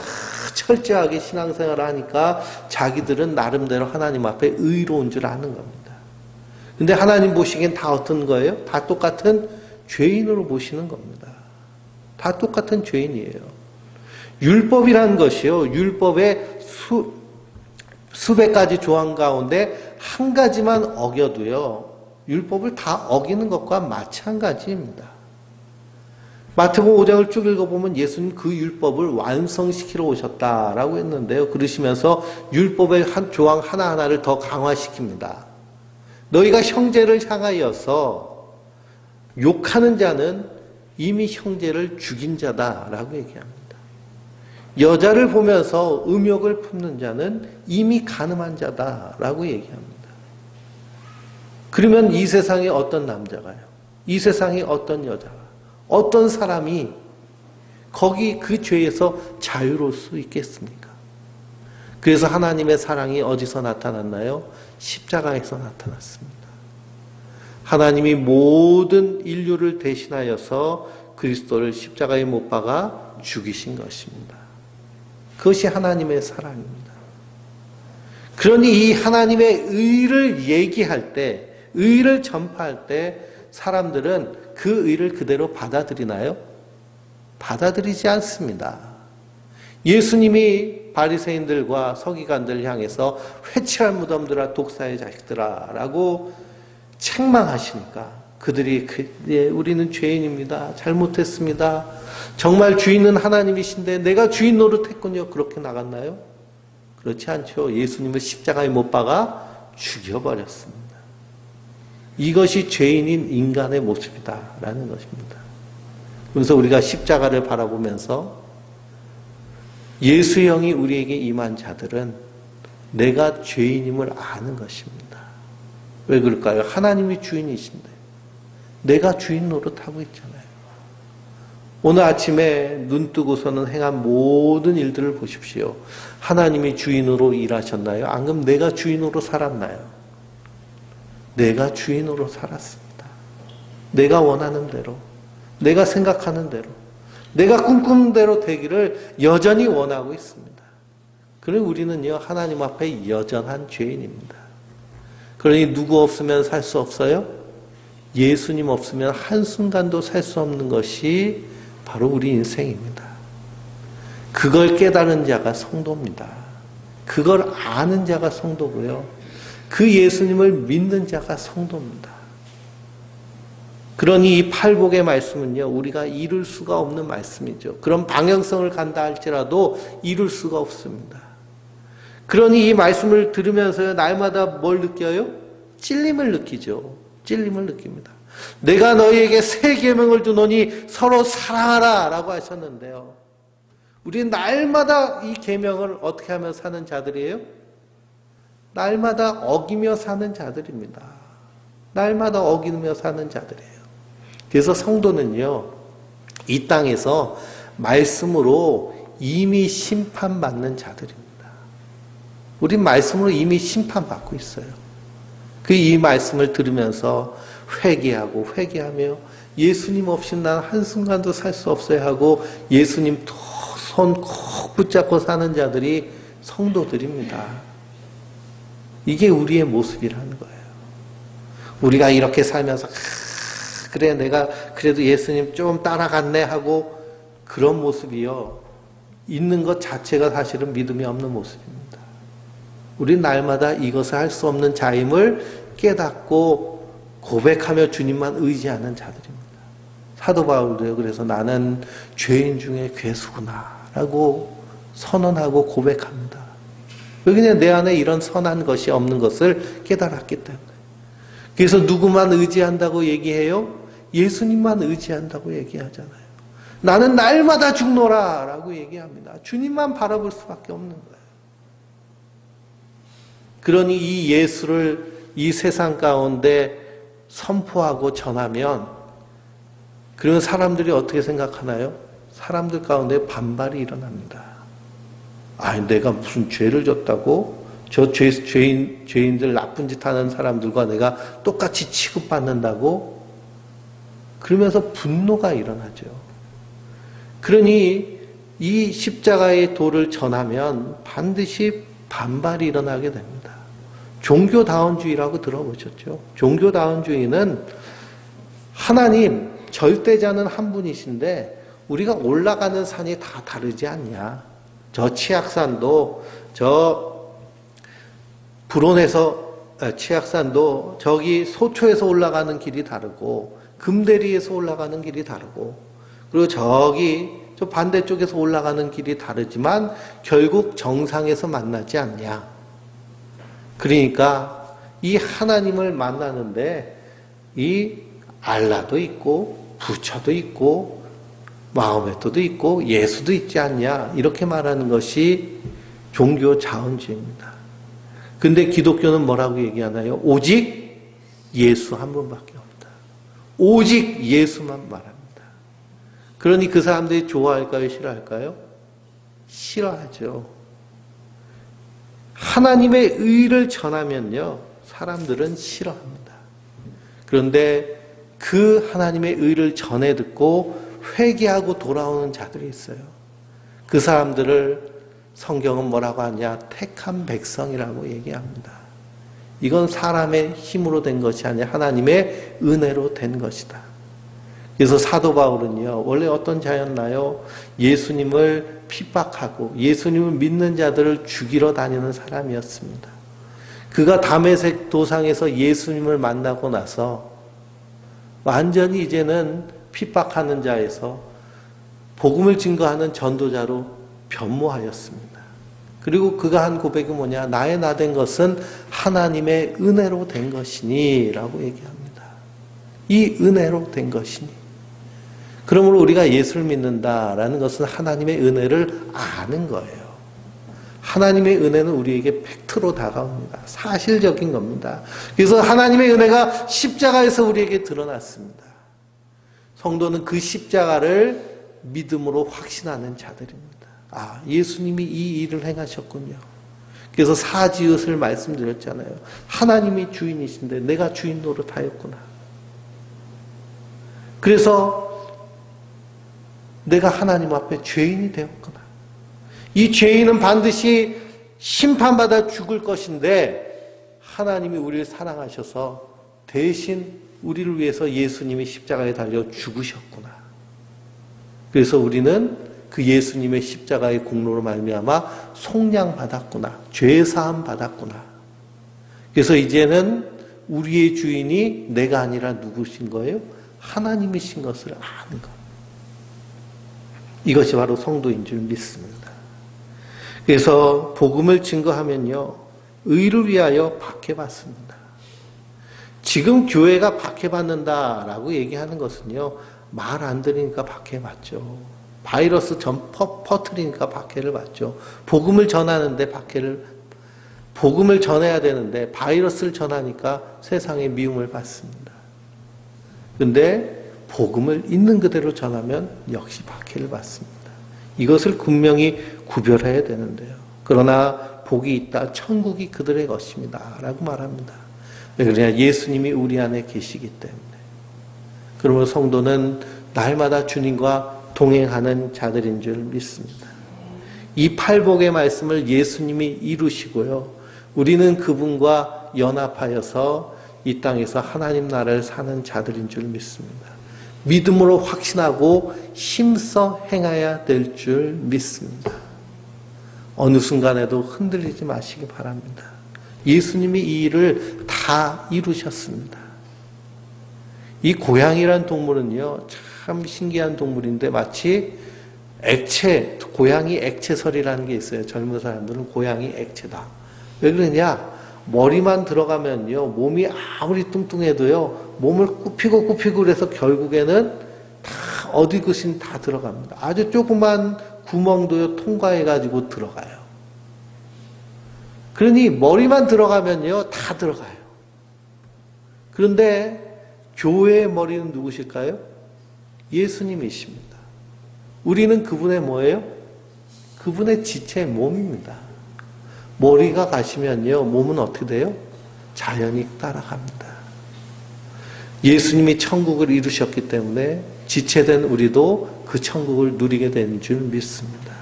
철저하게 신앙생활을 하니까 자기들은 나름대로 하나님 앞에 의로운 줄 아는 겁니다. 근데 하나님 보시기엔 다 어떤 거예요? 다 똑같은 죄인으로 보시는 겁니다. 다 똑같은 죄인이에요. 율법이라는 것이요, 율법의 수백 가지 조항 가운데 한 가지만 어겨도요, 율법을 다 어기는 것과 마찬가지입니다. 마태복음 5장을 쭉 읽어보면 예수님 그 율법을 완성시키러 오셨다라고 했는데요. 그러시면서 율법의 한 조항 하나하나를 더 강화시킵니다. 너희가 형제를 향하여서 욕하는 자는 이미 형제를 죽인 자다라고 얘기합니다. 여자를 보면서 음욕을 품는 자는 이미 간음한 자다라고 얘기합니다. 그러면 이 세상에 어떤 남자가요? 이 세상에 어떤 여자가? 어떤 사람이 거기 그 죄에서 자유로울 수 있겠습니까? 그래서 하나님의 사랑이 어디서 나타났나요? 십자가에서 나타났습니다. 하나님이 모든 인류를 대신하여서 그리스도를 십자가에 못 박아 죽이신 것입니다. 그것이 하나님의 사랑입니다. 그러니 이 하나님의 의를 얘기할 때, 의를 전파할 때 사람들은 그 의를 그대로 받아들이나요? 받아들이지 않습니다. 예수님이 바리새인들과 서기관들을 향해서 회칠한 무덤들아 독사의 자식들아 라고 책망하시니까 그들이 예, 우리는 죄인입니다. 잘못했습니다. 정말 주인은 하나님이신데 내가 주인 노릇했군요. 그렇게 나갔나요? 그렇지 않죠. 예수님을 십자가에 못 박아 죽여버렸습니다. 이것이 죄인인 인간의 모습이다라는 것입니다. 그래서 우리가 십자가를 바라보면서 예수의 영이 우리에게 임한 자들은 내가 죄인임을 아는 것입니다. 왜 그럴까요? 하나님이 주인이신데 내가 주인 노릇하고 있잖아요. 오늘 아침에 눈 뜨고서는 행한 모든 일들을 보십시오. 하나님이 주인으로 일하셨나요? 안 그럼 내가 주인으로 살았나요? 내가 주인으로 살았습니다. 내가 원하는 대로, 내가 생각하는 대로, 내가 꿈꾸는 대로 되기를 여전히 원하고 있습니다. 그러니 우리는요, 하나님 앞에 여전한 죄인입니다. 그러니 누구 없으면 살 수 없어요? 예수님 없으면 한순간도 살 수 없는 것이 바로 우리 인생입니다. 그걸 깨달은 자가 성도입니다. 그걸 아는 자가 성도고요. 그 예수님을 믿는 자가 성도입니다. 그러니 이 팔복의 말씀은요, 우리가 이룰 수가 없는 말씀이죠. 그런 방향성을 간다 할지라도 이룰 수가 없습니다. 그러니 이 말씀을 들으면서요, 날마다 뭘 느껴요? 찔림을 느끼죠. 찔림을 느낍니다. 내가 너희에게 새 계명을 두노니 서로 사랑하라 라고 하셨는데요. 우리는 날마다 이 계명을 어떻게 하며 사는 자들이에요? 날마다 어기며 사는 자들입니다. 날마다 어기며 사는 자들이에요. 그래서 성도는요, 이 땅에서 말씀으로 이미 심판받는 자들입니다. 우린 말씀으로 이미 심판받고 있어요. 그 이 말씀을 들으면서 회개하며 예수님 없이 난 한순간도 살 수 없어야 하고 예수님 손 콕 붙잡고 사는 자들이 성도들입니다. 이게 우리의 모습이라는 거예요. 우리가 이렇게 살면서 그래 내가 그래도 예수님 좀 따라갔네 하고 그런 모습이요. 있는 것 자체가 사실은 믿음이 없는 모습입니다. 우린 날마다 이것을 할 수 없는 자임을 깨닫고 고백하며 주님만 의지하는 자들입니다. 사도 바울도요. 그래서 나는 죄인 중에 괴수구나 라고 선언하고 고백합니다. 그냥 내 안에 이런 선한 것이 없는 것을 깨달았기 때문에. 그래서 누구만 의지한다고 얘기해요? 예수님만 의지한다고 얘기하잖아요. 나는 날마다 죽노라 라고 얘기합니다. 주님만 바라볼 수밖에 없는 거예요. 그러니 이 예수를 이 세상 가운데 선포하고 전하면 그러면 사람들이 어떻게 생각하나요? 사람들 가운데 반발이 일어납니다. 아니 내가 무슨 죄를 졌다고? 저 죄인들 나쁜 짓 하는 사람들과 내가 똑같이 취급받는다고? 그러면서 분노가 일어나죠. 그러니 이 십자가의 도를 전하면 반드시 반발이 일어나게 됩니다. 종교다원주의라고 들어보셨죠? 종교다원주의는 하나님, 절대자는 한 분이신데 우리가 올라가는 산이 다 다르지 않냐. 저 치악산도 저 불온에서 치악산도 저기 소초에서 올라가는 길이 다르고 금대리에서 올라가는 길이 다르고 그리고 저기 저 반대쪽에서 올라가는 길이 다르지만 결국 정상에서 만나지 않냐. 그러니까 이 하나님을 만나는데 이 알라도 있고 부처도 있고 마호메트도 있고 예수도 있지 않냐. 이렇게 말하는 것이 종교 자원주의입니다. 근데 기독교는 뭐라고 얘기하나요? 오직 예수 한 분밖에 없다. 오직 예수만 말합니다. 그러니 그 사람들이 좋아할까요? 싫어할까요? 싫어하죠. 하나님의 의를 전하면요, 사람들은 싫어합니다. 그런데 그 하나님의 의를 전해 듣고 회개하고 돌아오는 자들이 있어요. 그 사람들을 성경은 뭐라고 하냐? 택한 백성이라고 얘기합니다. 이건 사람의 힘으로 된 것이 아니라 하나님의 은혜로 된 것이다. 그래서 사도 바울은요, 원래 어떤 자였나요? 예수님을 핍박하고 예수님을 믿는 자들을 죽이러 다니는 사람이었습니다. 그가 다메섹 도상에서 예수님을 만나고 나서 완전히 이제는 핍박하는 자에서 복음을 증거하는 전도자로 변모하였습니다. 그리고 그가 한 고백이 뭐냐? 나의 나 된 것은 하나님의 은혜로 된 것이니 라고 얘기합니다. 이 은혜로 된 것이니. 그러므로 우리가 예수를 믿는다라는 것은 하나님의 은혜를 아는 거예요. 하나님의 은혜는 우리에게 팩트로 다가옵니다. 사실적인 겁니다. 그래서 하나님의 은혜가 십자가에서 우리에게 드러났습니다. 성도는 그 십자가를 믿음으로 확신하는 자들입니다. 아, 예수님이 이 일을 행하셨군요. 그래서 사지읒을 말씀드렸잖아요. 하나님이 주인이신데 내가 주인 노릇하였구나. 그래서 내가 하나님 앞에 죄인이 되었구나. 이 죄인은 반드시 심판받아 죽을 것인데 하나님이 우리를 사랑하셔서 대신 우리를 위해서 예수님이 십자가에 달려 죽으셨구나. 그래서 우리는 그 예수님의 십자가의 공로로 말미암아 속량받았구나. 죄사함 받았구나. 그래서 이제는 우리의 주인이 내가 아니라 누구신 거예요? 하나님이신 것을 아는 것. 이것이 바로 성도인 줄 믿습니다. 그래서 복음을 증거하면요, 의를 위하여 박해받습니다. 지금 교회가 박해받는다라고 얘기하는 것은요, 말 안 들으니까 박해받죠. 바이러스 퍼뜨리니까 박해를 받죠. 복음을 전하는데 복음을 전해야 되는데 바이러스를 전하니까 세상에 미움을 받습니다. 그런데 복음을 있는 그대로 전하면 역시 박해를 받습니다. 이것을 분명히 구별해야 되는데요. 그러나 복이 있다. 천국이 그들의 것입니다. 라고 말합니다. 그러냐? 예수님이 우리 안에 계시기 때문에. 그러므로 성도는 날마다 주님과 동행하는 자들인 줄 믿습니다. 이 팔복의 말씀을 예수님이 이루시고요. 우리는 그분과 연합하여서 이 땅에서 하나님 나라를 사는 자들인 줄 믿습니다. 믿음으로 확신하고 힘써 행해야 될 줄 믿습니다. 어느 순간에도 흔들리지 마시기 바랍니다. 예수님이 이 일을 다 이루셨습니다. 이 고양이란 동물은요, 참 신기한 동물인데 마치 고양이 액체설이라는 게 있어요. 젊은 사람들은 고양이 액체다. 왜 그러냐? 머리만 들어가면요, 몸이 아무리 뚱뚱해도요, 몸을 굽히고 그래서 결국에는 다 어디것인 다 들어갑니다. 아주 조그만 구멍도요, 통과해가지고 들어가요. 그러니 머리만 들어가면요, 다 들어가요. 그런데 교회의 머리는 누구실까요? 예수님이십니다. 우리는 그분의 뭐예요? 그분의 지체 몸입니다. 머리가 가시면요, 몸은 어떻게 돼요? 자연히 따라갑니다. 예수님이 천국을 이루셨기 때문에 지체된 우리도 그 천국을 누리게 된 줄 믿습니다.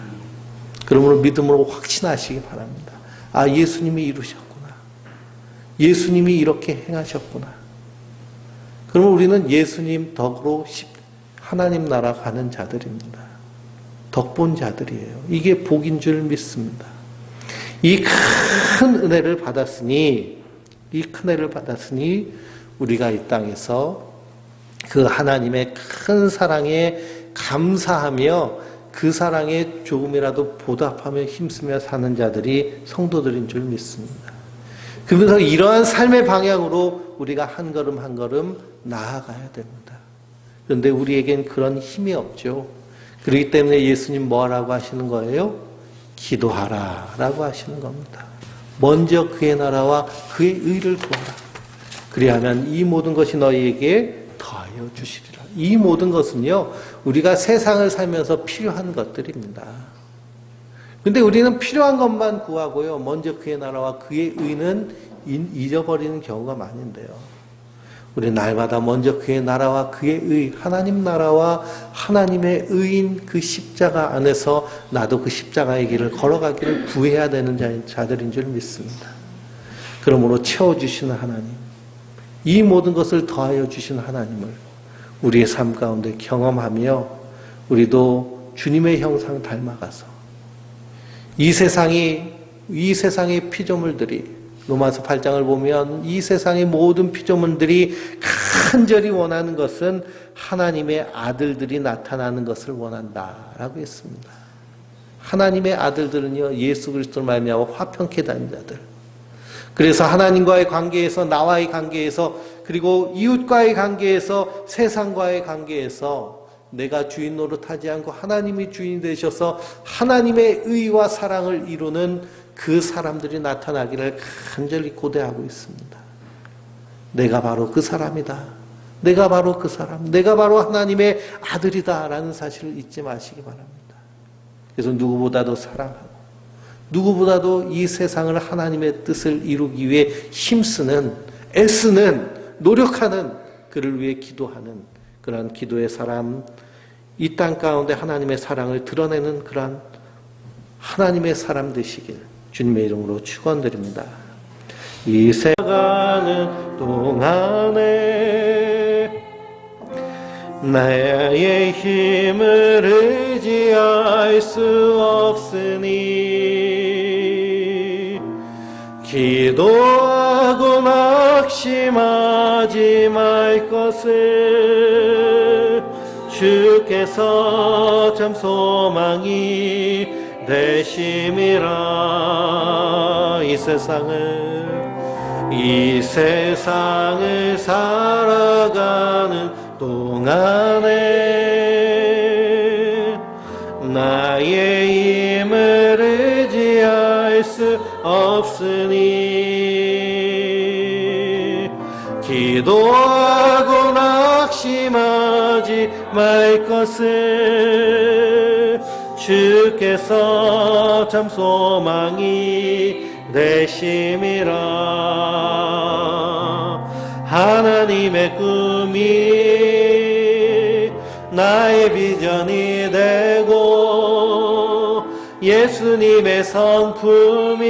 그러므로 믿음으로 확신하시기 바랍니다. 아, 예수님이 이루셨구나. 예수님이 이렇게 행하셨구나. 그러면 우리는 예수님 덕으로 하나님 나라 가는 자들입니다. 덕본 자들이에요. 이게 복인 줄 믿습니다. 이 큰 은혜를 받았으니 우리가 이 땅에서 그 하나님의 큰 사랑에 감사하며 그 사랑에 조금이라도 보답하며 힘쓰며 사는 자들이 성도들인 줄 믿습니다. 그래서 이러한 삶의 방향으로 우리가 한 걸음 한 걸음 나아가야 됩니다. 그런데 우리에겐 그런 힘이 없죠. 그렇기 때문에 예수님 뭐 하라고 하시는 거예요? 기도하라 라고 하시는 겁니다. 먼저 그의 나라와 그의 의를 구하라. 그리하면 이 모든 것이 너희에게 더하여 주시리라. 이 모든 것은요, 우리가 세상을 살면서 필요한 것들입니다. 근데 우리는 필요한 것만 구하고요, 먼저 그의 나라와 그의 의는 잊어버리는 경우가 많은데요. 우리 날마다 먼저 그의 나라와 그의 의, 하나님 나라와 하나님의 의인 그 십자가 안에서 나도 그 십자가의 길을 걸어가기를 구해야 되는 자들인 줄 믿습니다. 그러므로 채워주시는 하나님, 이 모든 것을 더하여 주시는 하나님을 우리의 삶 가운데 경험하며 우리도 주님의 형상 닮아가서 이 세상의 피조물들이, 로마서 8장을 보면 이 세상의 모든 피조물들이 간절히 원하는 것은 하나님의 아들들이 나타나는 것을 원한다라고 했습니다. 하나님의 아들들은요, 예수 그리스도를 말미암아 화평케 된 자들. 그래서 하나님과의 관계에서, 나와의 관계에서, 그리고 이웃과의 관계에서, 세상과의 관계에서 내가 주인 노릇하지 않고 하나님이 주인이 되셔서 하나님의 의와 사랑을 이루는 그 사람들이 나타나기를 간절히 고대하고 있습니다. 내가 바로 그 사람이다. 내가 바로 그 사람. 내가 바로 하나님의 아들이다 라는 사실을 잊지 마시기 바랍니다. 그래서 누구보다도 사랑하고 누구보다도 이 세상을 하나님의 뜻을 이루기 위해 힘쓰는, 애쓰는, 노력하는, 그를 위해 기도하는 그러한 기도의 사람, 이 땅 가운데 하나님의 사랑을 드러내는 그러한 하나님의 사람 되시길 주님의 이름으로 축원드립니다. 이 세가는 동안에 나의 힘을 의지할 수 없으니 기도하고 낙심하지 말 것을 주께서 참 소망이 되심이라. 이 세상을 살아가는 동안에 나의 힘을 의지할 수 없으니 기도하고 낙심하지 말 것을 주께서 참 소망이 되심이라. 하나님의 꿈이 나의 비전이 되고 예수님의 성품이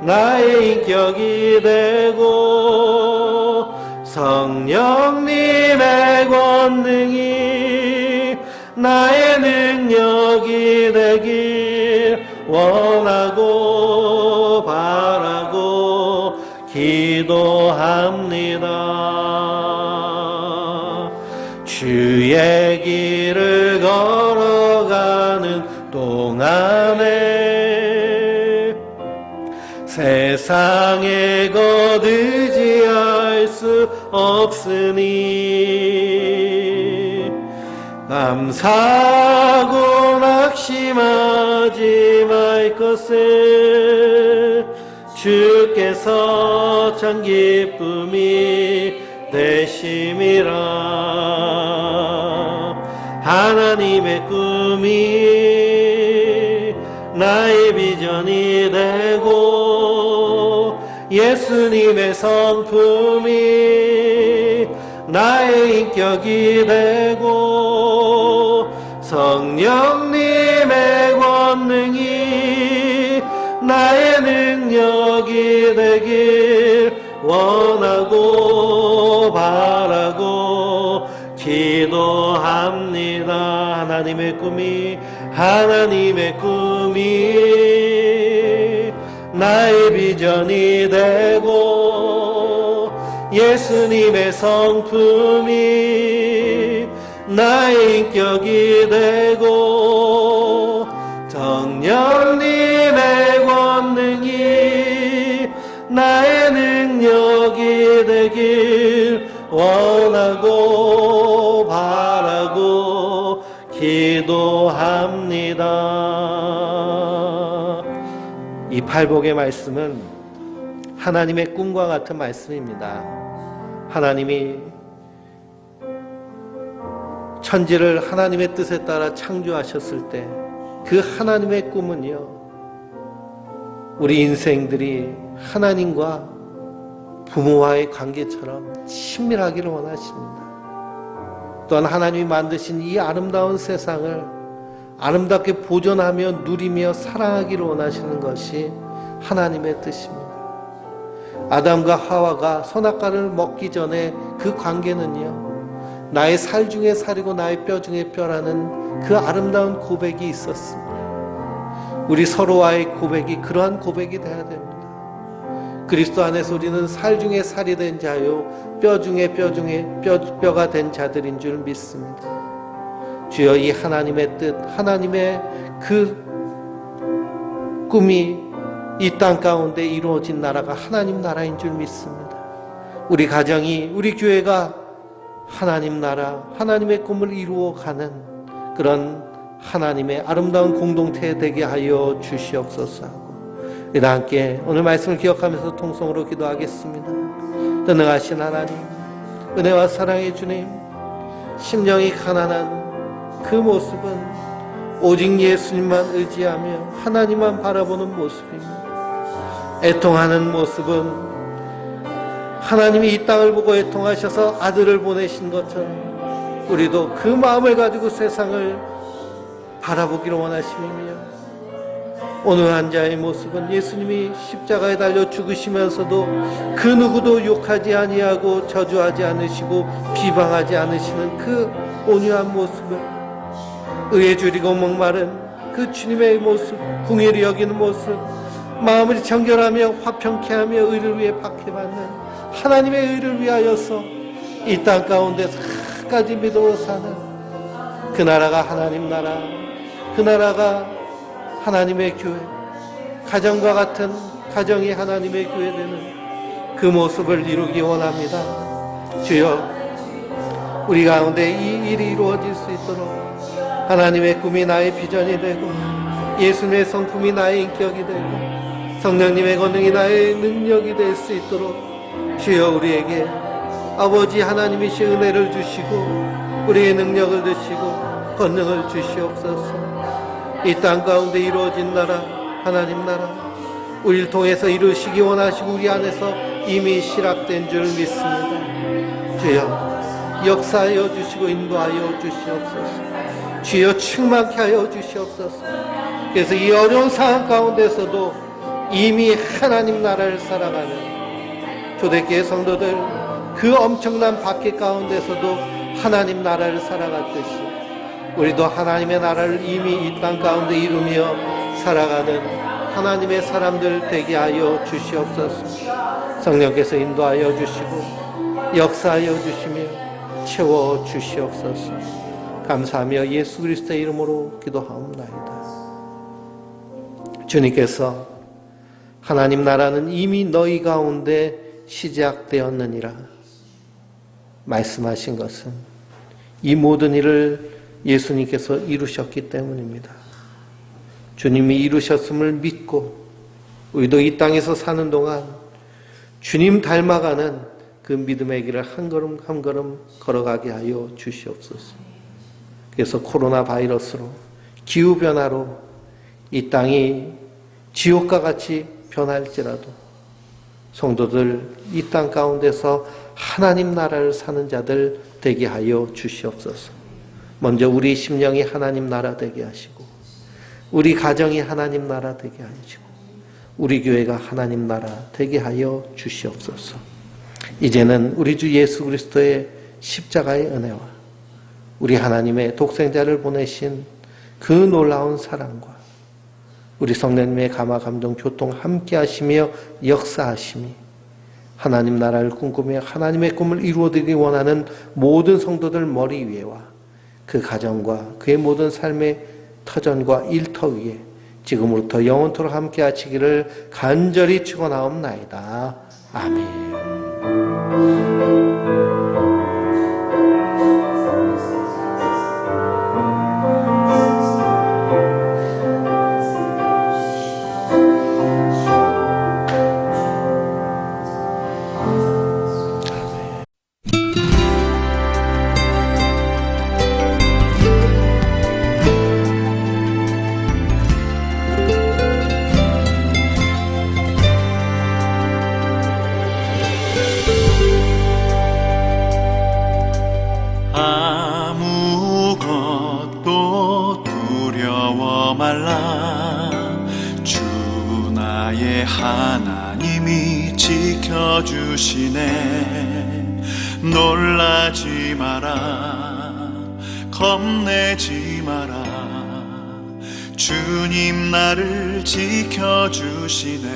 나의 인격이 되고 성령님의 권능이 나의 능력이 되길 원하고 바라고 기도합니다. 주의 길을 걸어가는 동안에 세상에 거두지할 수 없으니 감사하고 낙심하지 말 것을 주께서 참 기쁨이 되심이라. 하나님의 꿈이 나의 비전이 되고 예수님의 성품이 나의 인격이 되고 성령님의 권능이 나의 능력이 되길 원하고 바라고 기도합니다. 하나님의 꿈이 나의 비전이 되고 예수님의 성품이 나의 인격이 되고 성령님의 권능이 나의 능력이 되길 원하고 바라고 기도합니다. 이 팔복의 말씀은 하나님의 꿈과 같은 말씀입니다. 하나님이 천지를 하나님의 뜻에 따라 창조하셨을 때 그 하나님의 꿈은요, 우리 인생들이 하나님과 부모와의 관계처럼 친밀하기를 원하십니다. 또한 하나님이 만드신 이 아름다운 세상을 아름답게 보존하며 누리며 사랑하기를 원하시는 것이 하나님의 뜻입니다. 아담과 하와가 선악과를 먹기 전에 그 관계는요, 나의 살 중에 살이고 나의 뼈 중에 뼈라는 그 아름다운 고백이 있었습니다. 우리 서로와의 고백이 그러한 고백이 되어야 됩니다. 그리스도 안에서 우리는 살 중에 살이 된 자요, 뼈 중에 뼈가 된 자들인 줄 믿습니다. 주여, 이 하나님의 뜻, 하나님의 그 꿈이 이 땅 가운데 이루어진 나라가 하나님 나라인 줄 믿습니다. 우리 가정이, 우리 교회가 하나님 나라, 하나님의 꿈을 이루어가는 그런 하나님의 아름다운 공동체 되게 하여 주시옵소서 하고, 우리 함께 오늘 말씀을 기억하면서 통성으로 기도하겠습니다. 전능하신 하나님, 은혜와 사랑의 주님, 심령이 가난한 그 모습은 오직 예수님만 의지하며 하나님만 바라보는 모습입니다. 애통하는 모습은 하나님이 이 땅을 보고 애통하셔서 아들을 보내신 것처럼 우리도 그 마음을 가지고 세상을 바라보기를 원하심이며, 온유한 자의 모습은 예수님이 십자가에 달려 죽으시면서도 그 누구도 욕하지 아니하고 저주하지 않으시고 비방하지 않으시는 그 온유한 모습을, 의에 줄이고 목마른 그 주님의 모습, 궁일이 여기는 모습, 마음을 정결하며 화평케 하며 의를 위해 박해받는 하나님의 의를 위하여서 이 땅 가운데서 끝까지 믿음으로 사는 그 나라가 하나님 나라, 그 나라가 하나님의 교회, 가정과 같은 가정이 하나님의 교회 되는 그 모습을 이루기 원합니다. 주여, 우리 가운데 이 일이 이루어질 수 있도록 하나님의 꿈이 나의 비전이 되고, 예수님의 성품이 나의 인격이 되고, 성령님의 권능이 나의 능력이 될 수 있도록 주여, 우리에게 아버지 하나님이시 은혜를 주시고 우리의 능력을 주시고 권능을 주시옵소서. 이 땅 가운데 이루어진 나라, 하나님 나라, 우리를 통해서 이루시기 원하시고 우리 안에서 이미 실학된 줄 믿습니다. 주여, 역사하여 주시고 인도하여 주시옵소서. 주여, 충만케 하여 주시옵소서. 그래서 이 어려운 상황 가운데서도 이미 하나님 나라를 살아가는 초대교회 성도들, 그 엄청난 박해 가운데서도 하나님 나라를 살아갔듯이 우리도 하나님의 나라를 이미 이 땅 가운데 이루며 살아가는 하나님의 사람들 되게 하여 주시옵소서. 성령께서 인도하여 주시고 역사하여 주시며 채워 주시옵소서. 감사하며 예수 그리스도의 이름으로 기도하옵나이다. 주님께서 하나님 나라는 이미 너희 가운데 시작되었느니라 말씀하신 것은 이 모든 일을 예수님께서 이루셨기 때문입니다. 주님이 이루셨음을 믿고 우리도 이 땅에서 사는 동안 주님 닮아가는 그 믿음의 길을 한 걸음 한 걸음 걸어가게 하여 주시옵소서. 그래서 코로나 바이러스로, 기후변화로 이 땅이 지옥과 같이 변할지라도 성도들 이 땅 가운데서 하나님 나라를 사는 자들 되게 하여 주시옵소서. 먼저 우리 심령이 하나님 나라 되게 하시고, 우리 가정이 하나님 나라 되게 하시고, 우리 교회가 하나님 나라 되게 하여 주시옵소서. 이제는 우리 주 예수 그리스도의 십자가의 은혜와 우리 하나님의 독생자를 보내신 그 놀라운 사랑과 우리 성령님의 감화 감동 교통 함께 하시며 역사하심이 하나님 나라를 꿈꾸며 하나님의 꿈을 이루어드리기 원하는 모든 성도들 머리 위에와 그 가정과 그의 모든 삶의 터전과 일터 위에 지금부터 영원토록 함께 하시기를 간절히 축원하옵나이다. 아멘. 하나님이 지켜주시네. 놀라지 마라, 겁내지 마라. 주님 나를 지켜주시네.